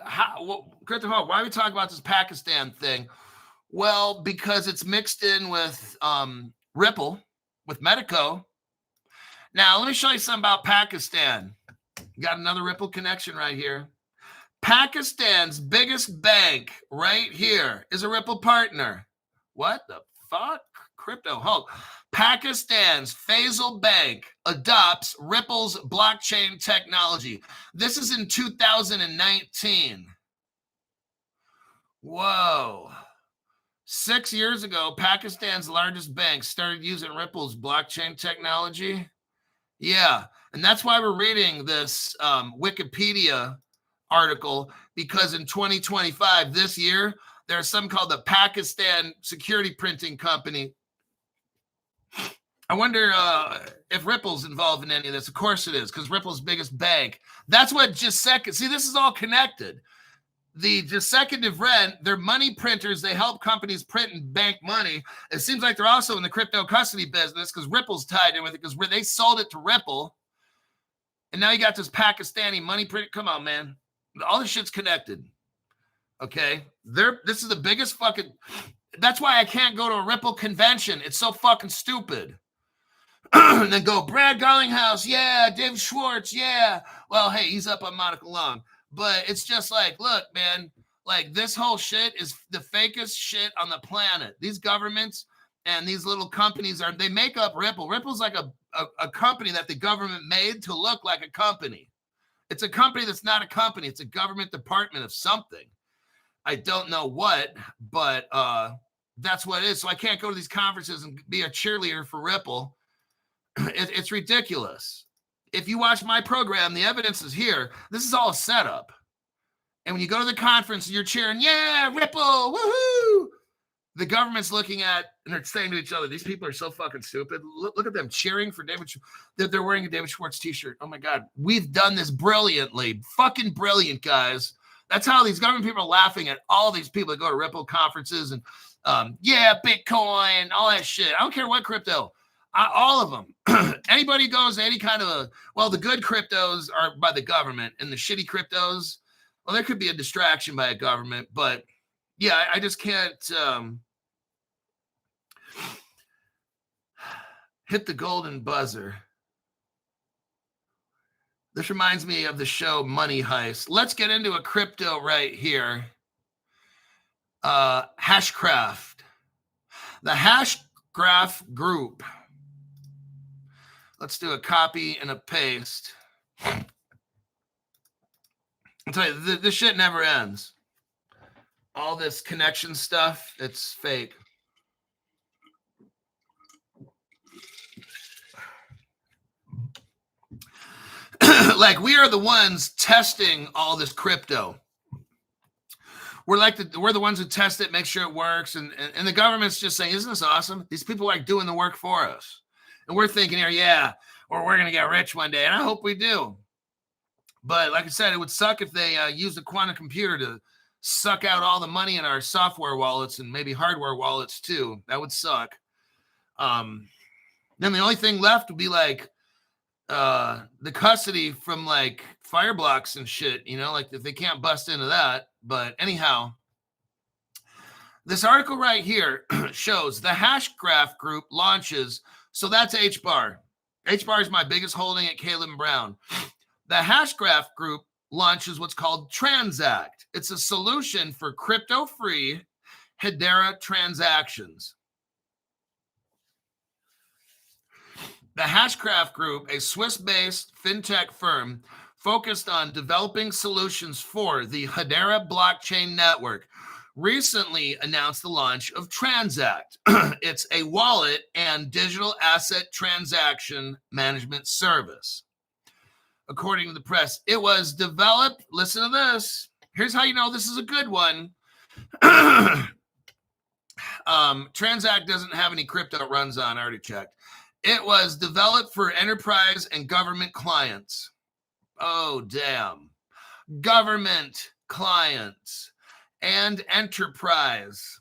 Crypto Hawk, why are we talking about this Pakistan thing? Well, because it's mixed in with Ripple, with Medico. Now, let me show you something about Pakistan. Got another Ripple connection right here. Pakistan's biggest bank right here is a Ripple partner. What the fuck? Crypto Hulk. Pakistan's Faisal Bank adopts Ripple's blockchain technology. This is in 2019. Whoa. 6 years ago, Pakistan's largest bank started using Ripple's blockchain technology. Yeah, and that's why we're reading this Wikipedia article, because in 2025, this year, there's something called the Pakistan Security Printing Company. I wonder if Ripple's involved in any of this. Of course it is, because Ripple's biggest bank. That's what Deca. See, this is all connected. The Deca and Ripple, they're money printers. They help companies print and bank money. It seems like they're also in the crypto custody business, because Ripple's tied in with it, because they sold it to Ripple. And now you got this Pakistani money print. Come on, man. All this shit's connected. Okay? This is the biggest fucking... That's why I can't go to a Ripple convention. It's so fucking stupid. And then go, Brad Garlinghouse, yeah, David Schwartz, yeah. Well, hey, he's up on Monica Long. But it's just like, look, man, like this whole shit is the fakest shit on the planet. These governments and these little companies they make up Ripple. Ripple's like a company that the government made to look like a company. It's a company that's not a company. It's a government department of something. I don't know what, but that's what it is. So I can't go to these conferences and be a cheerleader for Ripple. It's ridiculous. If you watch my program, the evidence is here. This is all a setup. And when you go to the conference and you're cheering, yeah, Ripple, woohoo! The government's looking at, and they're saying to each other, these people are so fucking stupid. Look at them cheering for David. They're wearing a David Schwartz t-shirt. Oh my God. We've done this brilliantly. Fucking brilliant, guys. That's how these government people are laughing at all these people that go to Ripple conferences and, yeah, Bitcoin, all that shit. I don't care what crypto. All of them. Anybody goes to any kind of the good cryptos are by the government, and the shitty cryptos, well, there could be a distraction by a government, but yeah, I just can't. Hit the golden buzzer. This reminds me of the show Money Heist. Let's get into a crypto right here. Hashgraph. The Hashgraph group. Let's do a copy and a paste. I'll tell you, this shit never ends. All this connection stuff, it's fake. Like, we are the ones testing all this crypto. We're the ones who test it, make sure it works, and the government's just saying, isn't this awesome? These people are like doing the work for us. And we're thinking here, yeah, or we're going to get rich one day, and I hope we do. But like I said, it would suck if they used a quantum computer to suck out all the money in our software wallets and maybe hardware wallets too. That would suck. Then the only thing left would be like the custody from like fire blocks and shit, you know, like if they can't bust into that. But anyhow, this article right here shows the Hashgraph group launches. So that's Hbar. Hbar is my biggest holding at Caleb and Brown. The Hashgraph group launches what's called Transact. It's a solution for crypto-free Hedera transactions. The Hashgraph Group, a Swiss-based fintech firm focused on developing solutions for the Hedera blockchain network, recently announced the launch of Transact. It's a wallet and digital asset transaction management service. According to the press, it was developed, listen to this, here's how you know this is a good one. Transact doesn't have any crypto it runs on, I already checked. It was developed for enterprise and government clients. Oh, damn. Government clients and enterprise.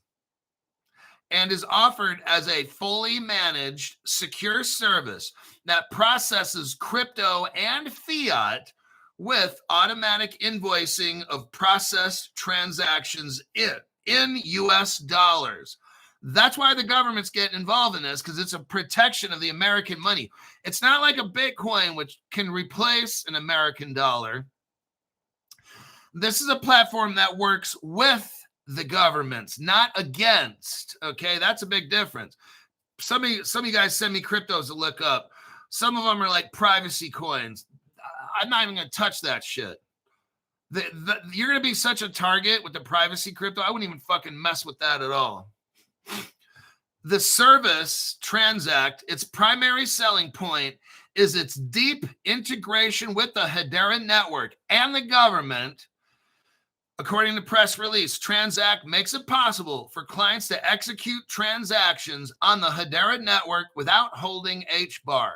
And is offered as a fully managed, secure service that processes crypto and fiat with automatic invoicing of processed transactions in US dollars. That's why the government's getting involved in this, because it's a protection of the American money. It's not like a Bitcoin, which can replace an American dollar. This is a platform that works with the governments, not against. Okay, that's a big difference. Some of you guys send me cryptos to look up. Some of them are like privacy coins. I'm not even going to touch that shit. You're going to be such a target with the privacy crypto. I wouldn't even fucking mess with that at all. The service Transact, its primary selling point is its deep integration with the Hedera network and the government. According to press release, Transact makes it possible for clients to execute transactions on the Hedera network without holding Hbar.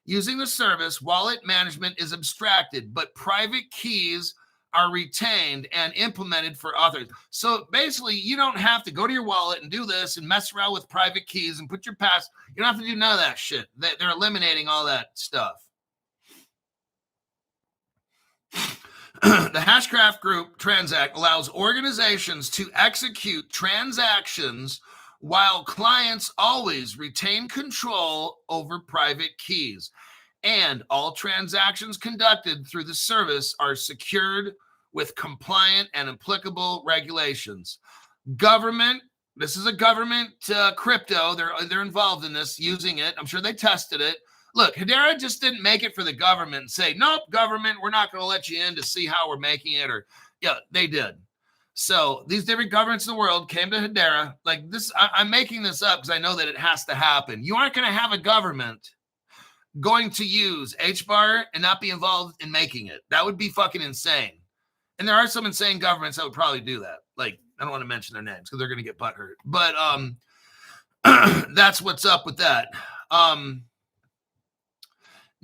Using the service, wallet management is abstracted, but private keys are retained and implemented for others. So basically, you don't have to go to your wallet and do this and mess around with private keys and put your pass. You don't have to do none of that shit. They're eliminating all that stuff. The Hashgraph Group Transact allows organizations to execute transactions while clients always retain control over private keys. And all transactions conducted through the service are secured with compliant and applicable regulations. Government, this is a government crypto. They're involved in this, using it. I'm sure they tested it. Look, Hedera just didn't make it for the government and say, nope, government, we're not going to let you in to see how we're making it. Or, yeah, they did. So these different governments in the world came to Hedera. Like this, I'm making this up because I know that it has to happen. You aren't going to have a government going to use Hbar and not be involved in making it. That would be fucking insane. And there are some insane governments that would probably do that. Like, I don't want to mention their names because they're going to get butthurt. But that's what's up with that.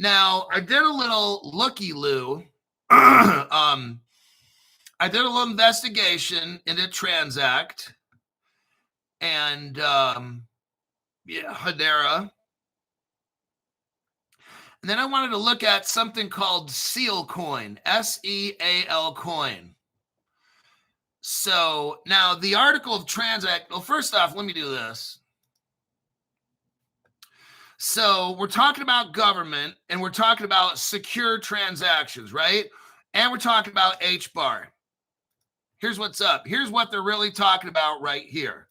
Now, I did a little looky-loo. I did a little investigation into Transact and, Hedera. And then I wanted to look at something called Sealcoin, S-E-A-L coin. So now the article of Transact, well, first off, let me do this. So we're talking about government, and we're talking about secure transactions, right? And we're talking about Hbar. Here's what's up. Here's what they're really talking about right here.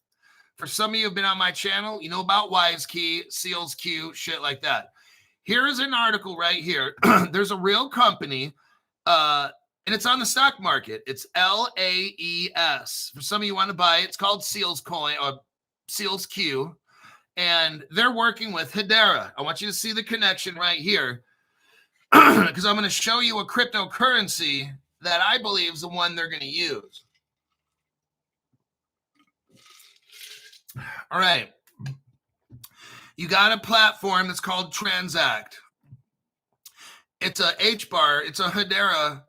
For some of you who've been on my channel, you know about WiseKey, SealsQ, shit like that. Here is an article right here. There's a real company, and it's on the stock market. It's LAES. For some of you want to buy it, it's called Sealscoin or SealsQ, and they're working with Hedera. I want you to see the connection right here because I'm going to show you a cryptocurrency that I believe is the one they're going to use. All right. You got a platform that's called Transact. It's a Hbar. It's a Hedera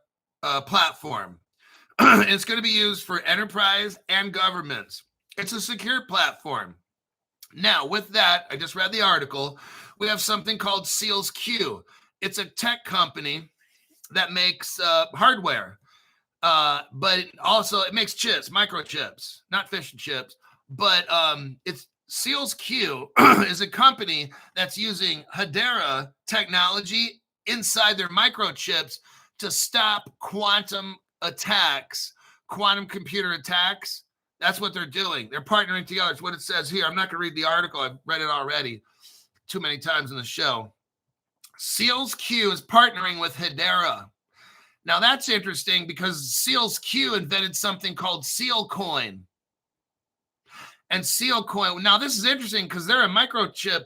platform. It's going to be used for enterprise and governments. It's a secure platform. Now, with that, I just read the article. We have something called SealsQ. It's a tech company that makes hardware, but also it makes chips, microchips, not fish and chips. But it's SealsQ is a company that's using Hedera technology inside their microchips to stop quantum attacks, quantum computer attacks. That's what they're doing. They're partnering together. It's what it says here. I'm not going to read the article. I've read it already too many times in the show. SealsQ is partnering with Hedera. Now, that's interesting because SealsQ invented something called Sealcoin. And Sealcoin, now this is interesting because they're a microchip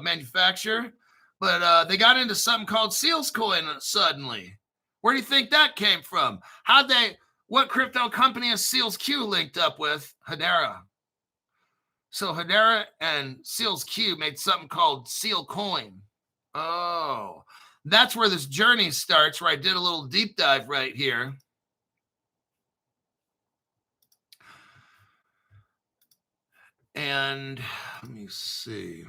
manufacturer, but they got into something called Sealscoin suddenly. Where do you think that came from? What crypto company is SealsQ linked up with? Hedera. So Hedera and SealsQ made something called Sealcoin. Oh, that's where this journey starts, where I did a little deep dive right here. And let me see.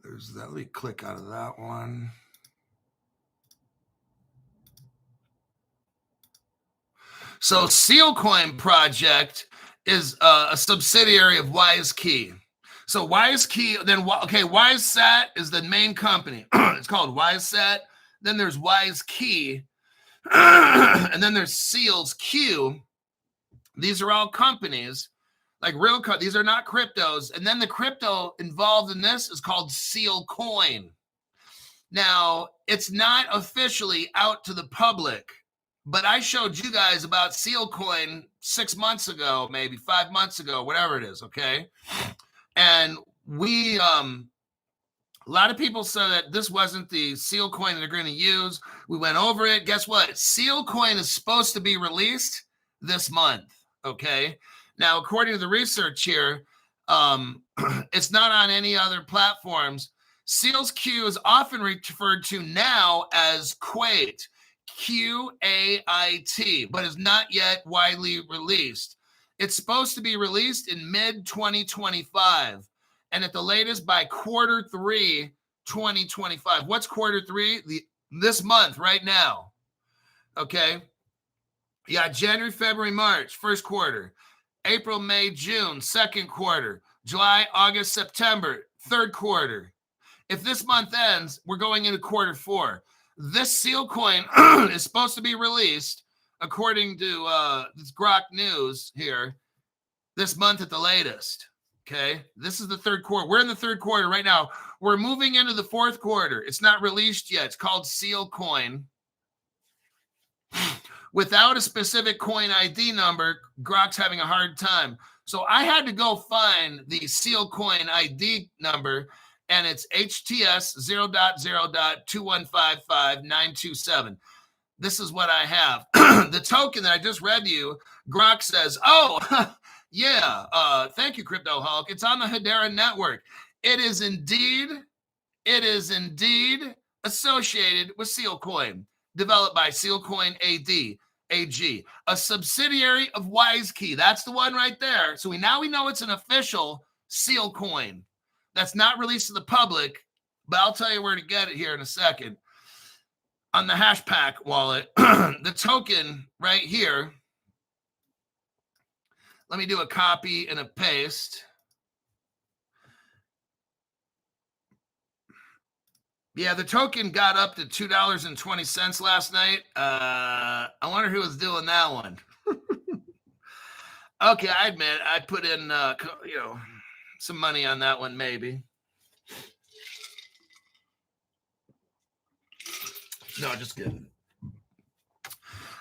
There's that. Let me click out of that one. So Sealcoin project is a subsidiary of WiseKey. So WiseKey, then WiseSat is the main company. It's called WiseSat. Then there's WiseKey, and then there's SealsQ. These are all companies, like real. These are not cryptos. And then the crypto involved in this is called Sealcoin. Now, it's not officially out to the public, but I showed you guys about Sealcoin 6 months ago, maybe 5 months ago, whatever it is, okay? And we, a lot of people said that this wasn't the Sealcoin that they're going to use. We went over it. Guess what? Sealcoin is supposed to be released this month, okay? Now, according to the research here, it's not on any other platforms. SealsQ is often referred to now as Quait, Q-A-I-T, but is not yet widely released. It's supposed to be released in mid-2025, and at the latest by Q3 2025. What's Q3? This month, right now. Okay? Yeah, January, February, March, first quarter. April, May, June, second quarter. July, August, September, third quarter. If this month ends, we're going into Q4. This Sealcoin is supposed to be released, according to this Grok News here, this month at the latest. Okay, this is the third quarter. We're in the third quarter right now. We're moving into the fourth quarter. It's not released yet. It's called Sealcoin. Without a specific coin ID number, Grok's having a hard time. So I had to go find the Sealcoin ID number, and it's HTS 0.0.2155927. This is what I have. The token that I just read to you, Grok says, oh, yeah, thank you, Crypto Hulk. It's on the Hedera network. It is indeed associated with Sealcoin, developed by Sealcoin AG, a subsidiary of WiseKey. That's the one right there. So we know it's an official Sealcoin. That's not released to the public, but I'll tell you where to get it here in a second. On the Hashpack wallet, the token right here. Let me do a copy and a paste. Yeah, the token got up to $2.20 last night. I wonder who was doing that one. Okay, I admit I put in, some money on that one, maybe. No, just kidding.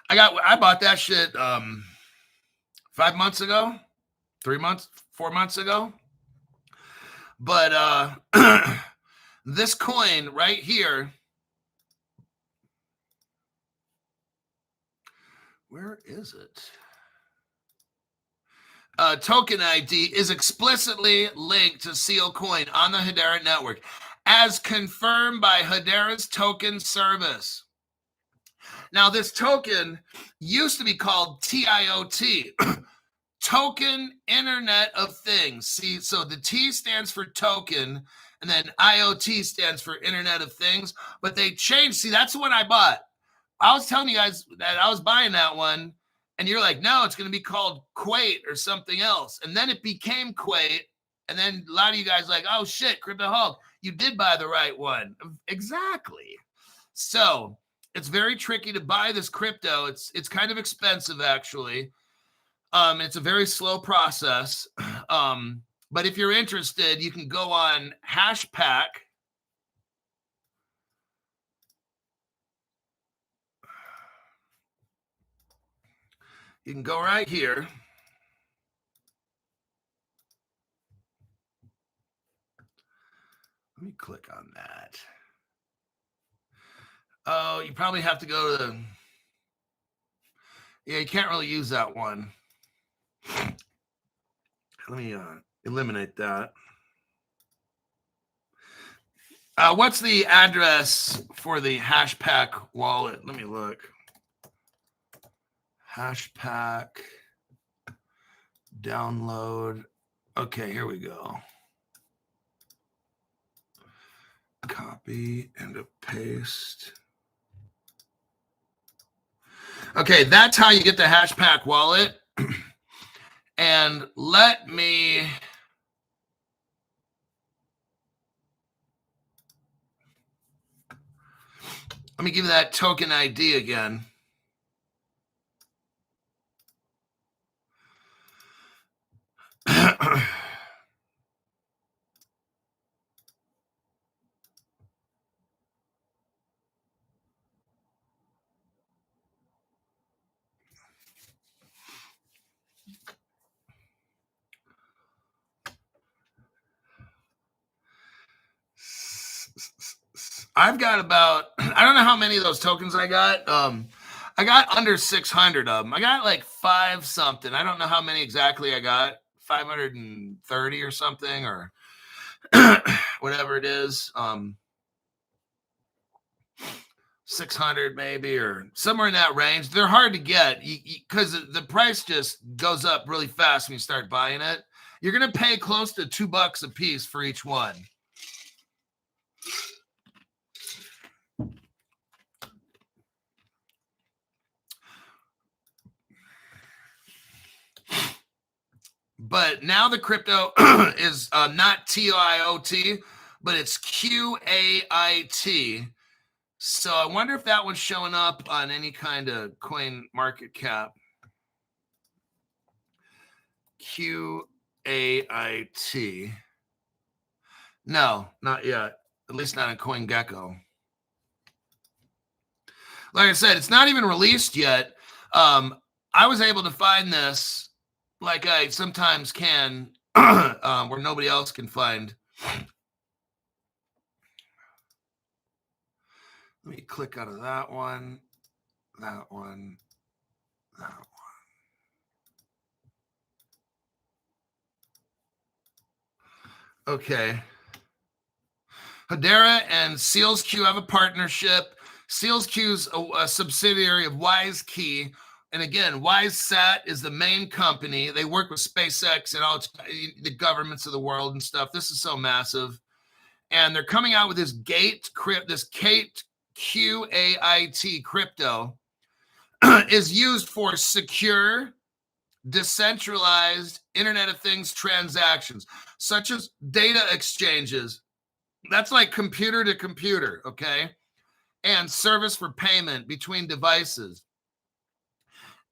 I bought that shit 5 months ago, 3 months, 4 months ago. But this coin right here, where is it? Token ID is explicitly linked to Sealcoin on the Hbar network, as confirmed by Hbar's token service. Now, this token used to be called TIOT, Token Internet of Things. See, so the T stands for token, and then IoT stands for Internet of Things, but they changed. See, that's the one I bought. I was telling you guys that I was buying that one, and you're like, no, it's going to be called Quate or something else. And then it became Quate, and then a lot of you guys like, oh, shit, Crypto Hulk, you did buy the right one. Exactly. So it's very tricky to buy this crypto. It's kind of expensive, actually. It's a very slow process. But if you're interested, you can go on Hashpack. You can go right here. Let me click on that. Oh, you probably have to go to yeah, you can't really use that one. Let me eliminate that. What's the address for the Hashpack wallet? Let me look. Hashpack download. Okay, here we go. Copy and a paste. Okay, that's how you get the Hashpack wallet. And let me give you that token ID again. I've got about, I don't know how many of those tokens I got. I got under 600 of them. I got like 5 something. I don't know how many exactly I got. 530 or something, or whatever it is. 600 maybe, or somewhere in that range. They're hard to get because the price just goes up really fast when you start buying it. You're going to pay close to $2 a piece for each one. But now the crypto is not TIOT, but it's QAIT. So I wonder if that one's showing up on any kind of coin market cap. QAIT. No, not yet. At least not on CoinGecko. Like I said, it's not even released yet. I was able to find this like I sometimes can, where nobody else can find. Let me click out of that one, that one, that one. Okay. Hedera and SealsQ have a partnership. SealsQ is a subsidiary of WiseKey. And again, WiseSat is the main company. They work with SpaceX and all the governments of the world and stuff. This is so massive. And they're coming out with this Kate QAIT crypto is used for secure, decentralized Internet of Things transactions, such as data exchanges, That's like computer to computer, okay? And service for payment between devices.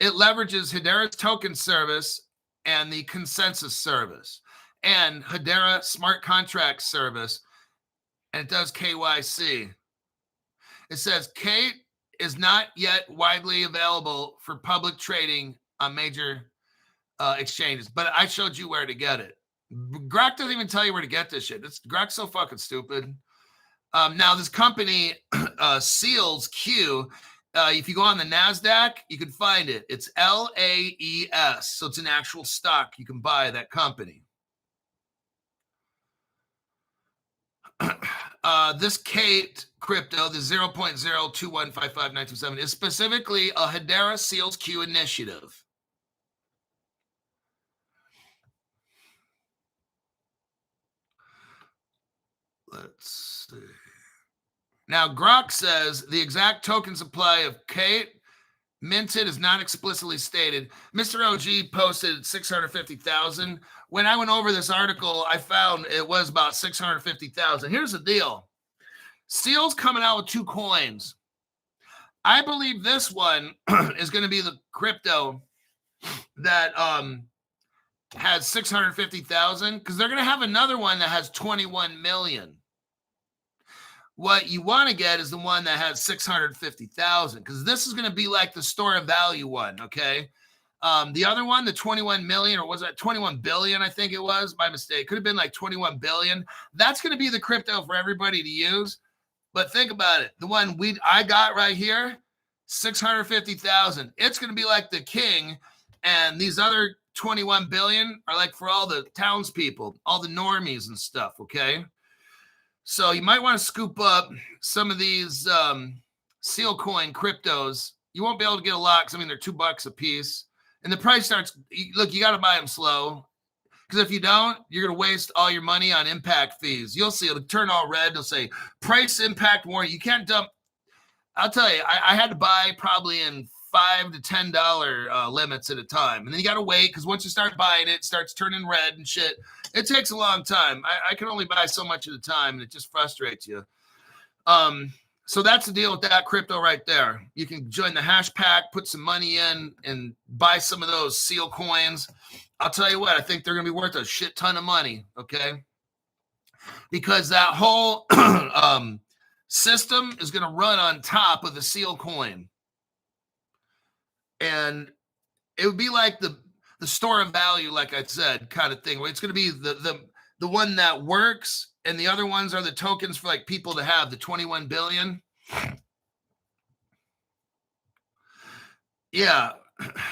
It leverages Hedera's token service and the consensus service and Hedera smart contract service, and it does KYC. It says Kate is not yet widely available for public trading on major exchanges, but I showed you where to get it. Grok doesn't even tell you where to get this shit. Grok's so fucking stupid. Now, this company, Seals Q, if you go on the NASDAQ, you can find it. It's LAES. So it's an actual stock. You can buy that company. This Kate crypto, the 0.021555927, is specifically a Hedera Seals Q initiative. Let's see. Now, Grok says the exact token supply of Kate minted is not explicitly stated. Mr. OG posted 650,000. When I went over this article, I found it was about 650,000. Here's the deal. Seal's coming out with 2 coins. I believe this one is going to be the crypto that has 650,000 because they're going to have another one that has 21 million. What you want to get is the one that has 650,000 because this is going to be like the store of value one, okay? The other one, the 21 million, or was that 21 billion? I think it was. My mistake. Could have been like 21 billion. That's going to be the crypto for everybody to use. But think about it. The one I got right here, 650,000. It's going to be like the king, and these other 21 billion are like for all the townspeople, all the normies and stuff, okay? So you might want to scoop up some of these Sealcoin cryptos. You won't be able to get a lot because, I mean, they're $2 a piece. And the price starts, look, you got to buy them slow. Because if you don't, you're going to waste all your money on impact fees. You'll see it'll turn all red. It'll say price impact warning. You can't dump. I'll tell you, I had to buy probably in $5 to $10 limits at a time. And then you got to wait because once you start buying it, it starts turning red and shit. It takes a long time. I can only buy so much at a time, and it just frustrates you. So that's the deal with that crypto right there. You can join the hash pack, put some money in, and buy some of those seal coins. I'll tell you what, I think they're going to be worth a shit ton of money, okay? Because that whole system is going to run on top of the seal coin. And it would be like the store of value, like I said, kind of thing, where it's going to be the one that works, and the other ones are the tokens for like people to have, the 21 billion. Yeah.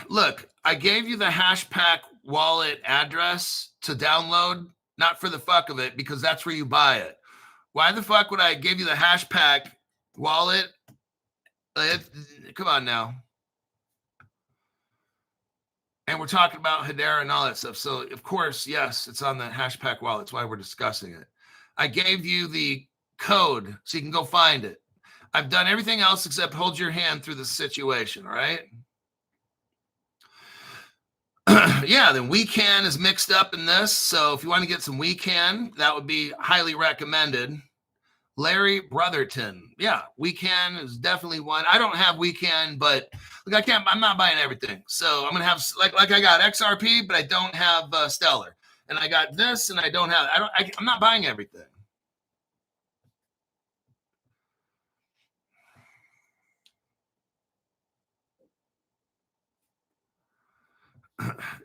Look, I gave you the Hashpack wallet address to download, not for the fuck of it, because that's where you buy it. Why the fuck would I give you the Hashpack wallet? Come on now. And we're talking about Hedera and all that stuff. So, of course, yes, it's on the Hashpack wallet. That's why we're discussing it. I gave you the code so you can go find it. I've done everything else except hold your hand through the situation, all right? Yeah, then WeCan is mixed up in this. So if you want to get some WeCan, that would be highly recommended. Larry Brotherton. Yeah, WeCan is definitely one. I don't have WeCan, but look, I'm not buying everything. So I'm going to have, like I got XRP, but I don't have Stellar. And I got this, and I don't have, I'm not buying everything.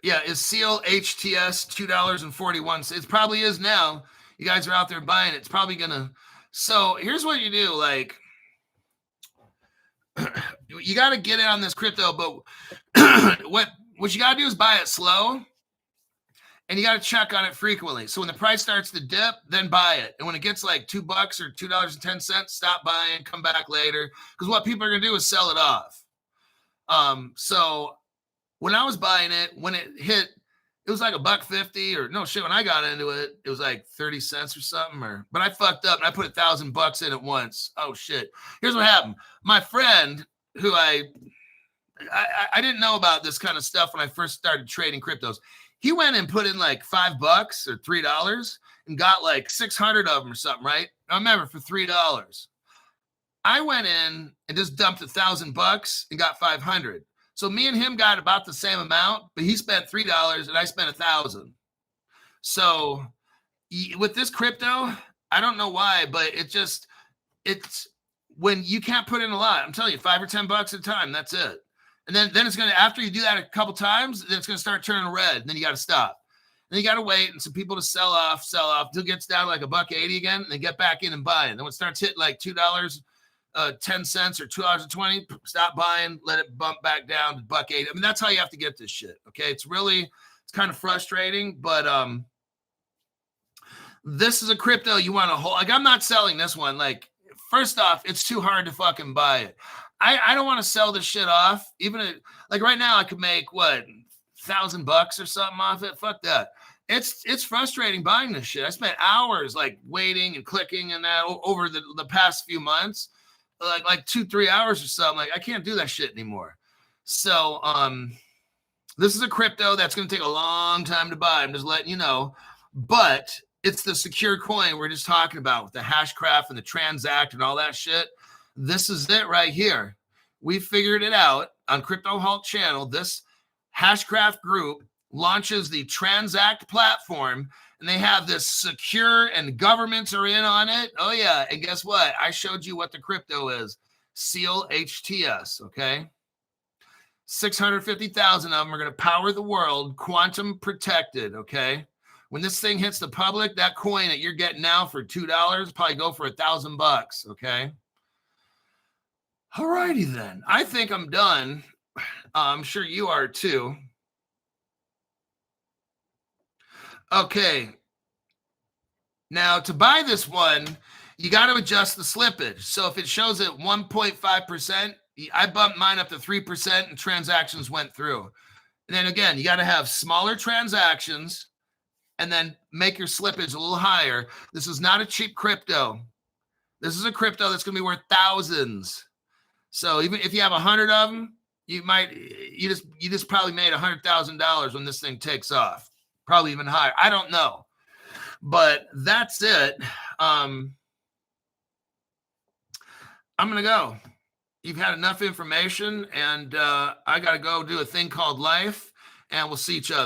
Yeah, is Seal HTS $2.41? It probably is now. You guys are out there buying it. It's probably going to. So here's what you do. Like, you got to get in on this crypto, but what you got to do is buy it slow, and you got to check on it frequently. So when the price starts to dip, then buy it. And when it gets like $2 or $2.10, stop buying, come back later. Because what people are going to do is sell it off. So when I was buying it, when it hit, it was like $1.50 or no shit. When I got into it, it was like 30 cents or something. But I fucked up and I put $1,000 in at once. Oh shit! Here's what happened. My friend, who I didn't know about this kind of stuff when I first started trading cryptos. He went and put in like $5 or $3 and got like 600 of them or something, right? I remember for $3. I went in and just dumped $1,000 and got 500. So me and him got about the same amount, but he spent $3 and I spent 1,000. So with this crypto, I don't know why, but it's when you can't put in a lot. I'm telling you, $5 or $10 at a time. That's it. And then it's gonna, after you do that a couple times, then it's gonna start turning red. And then you got to stop. Then you got to wait and some people to sell off till it gets down like $1.80 again, and then get back in and buy it. Then when it starts hitting like $2.10 or $2.20, stop buying, let it bump back down to $1.80. I mean, that's how you have to get this shit. Okay, it's kind of frustrating, but this is a crypto you want to hold. Like, I'm not selling this one. Like, first off, it's too hard to fucking buy it. I don't want to sell this shit off. Even like right now, I could make what, $1,000 or something off it. Fuck that. It's frustrating buying this shit. I spent hours like waiting and clicking and that over the past few months, like 2-3 hours or something. Like, I can't do that shit anymore. So this is a crypto that's going to take a long time to buy. I'm just letting you know, but it's the secure coin we're just talking about with the Hashgraph and the Transact and all that shit. This is it right here. We figured it out on Crypto Halt channel. This Hashgraph group launches the Transact platform, and they have this secure, and governments are in on it. Oh yeah, and guess what? I showed you what the crypto is. Seal HTS, okay? 650,000 of them are going to power the world, quantum protected, okay? When this thing hits the public, that coin that you're getting now for $2 probably go for $1,000, okay? All righty then. I think I'm done. I'm sure you are too. Okay. Now, to buy this one, you got to adjust the slippage. So if it shows at 1.5%, I bumped mine up to 3% and transactions went through. And then again, you got to have smaller transactions and then make your slippage a little higher. This is not a cheap crypto. This is a crypto that's going to be worth thousands. So even if you have 100 of them, you just probably made $100,000 when this thing takes off. Probably even higher. I don't know. But that's it. I'm going to go. You've had enough information, and I got to go do a thing called life, and we'll see each other.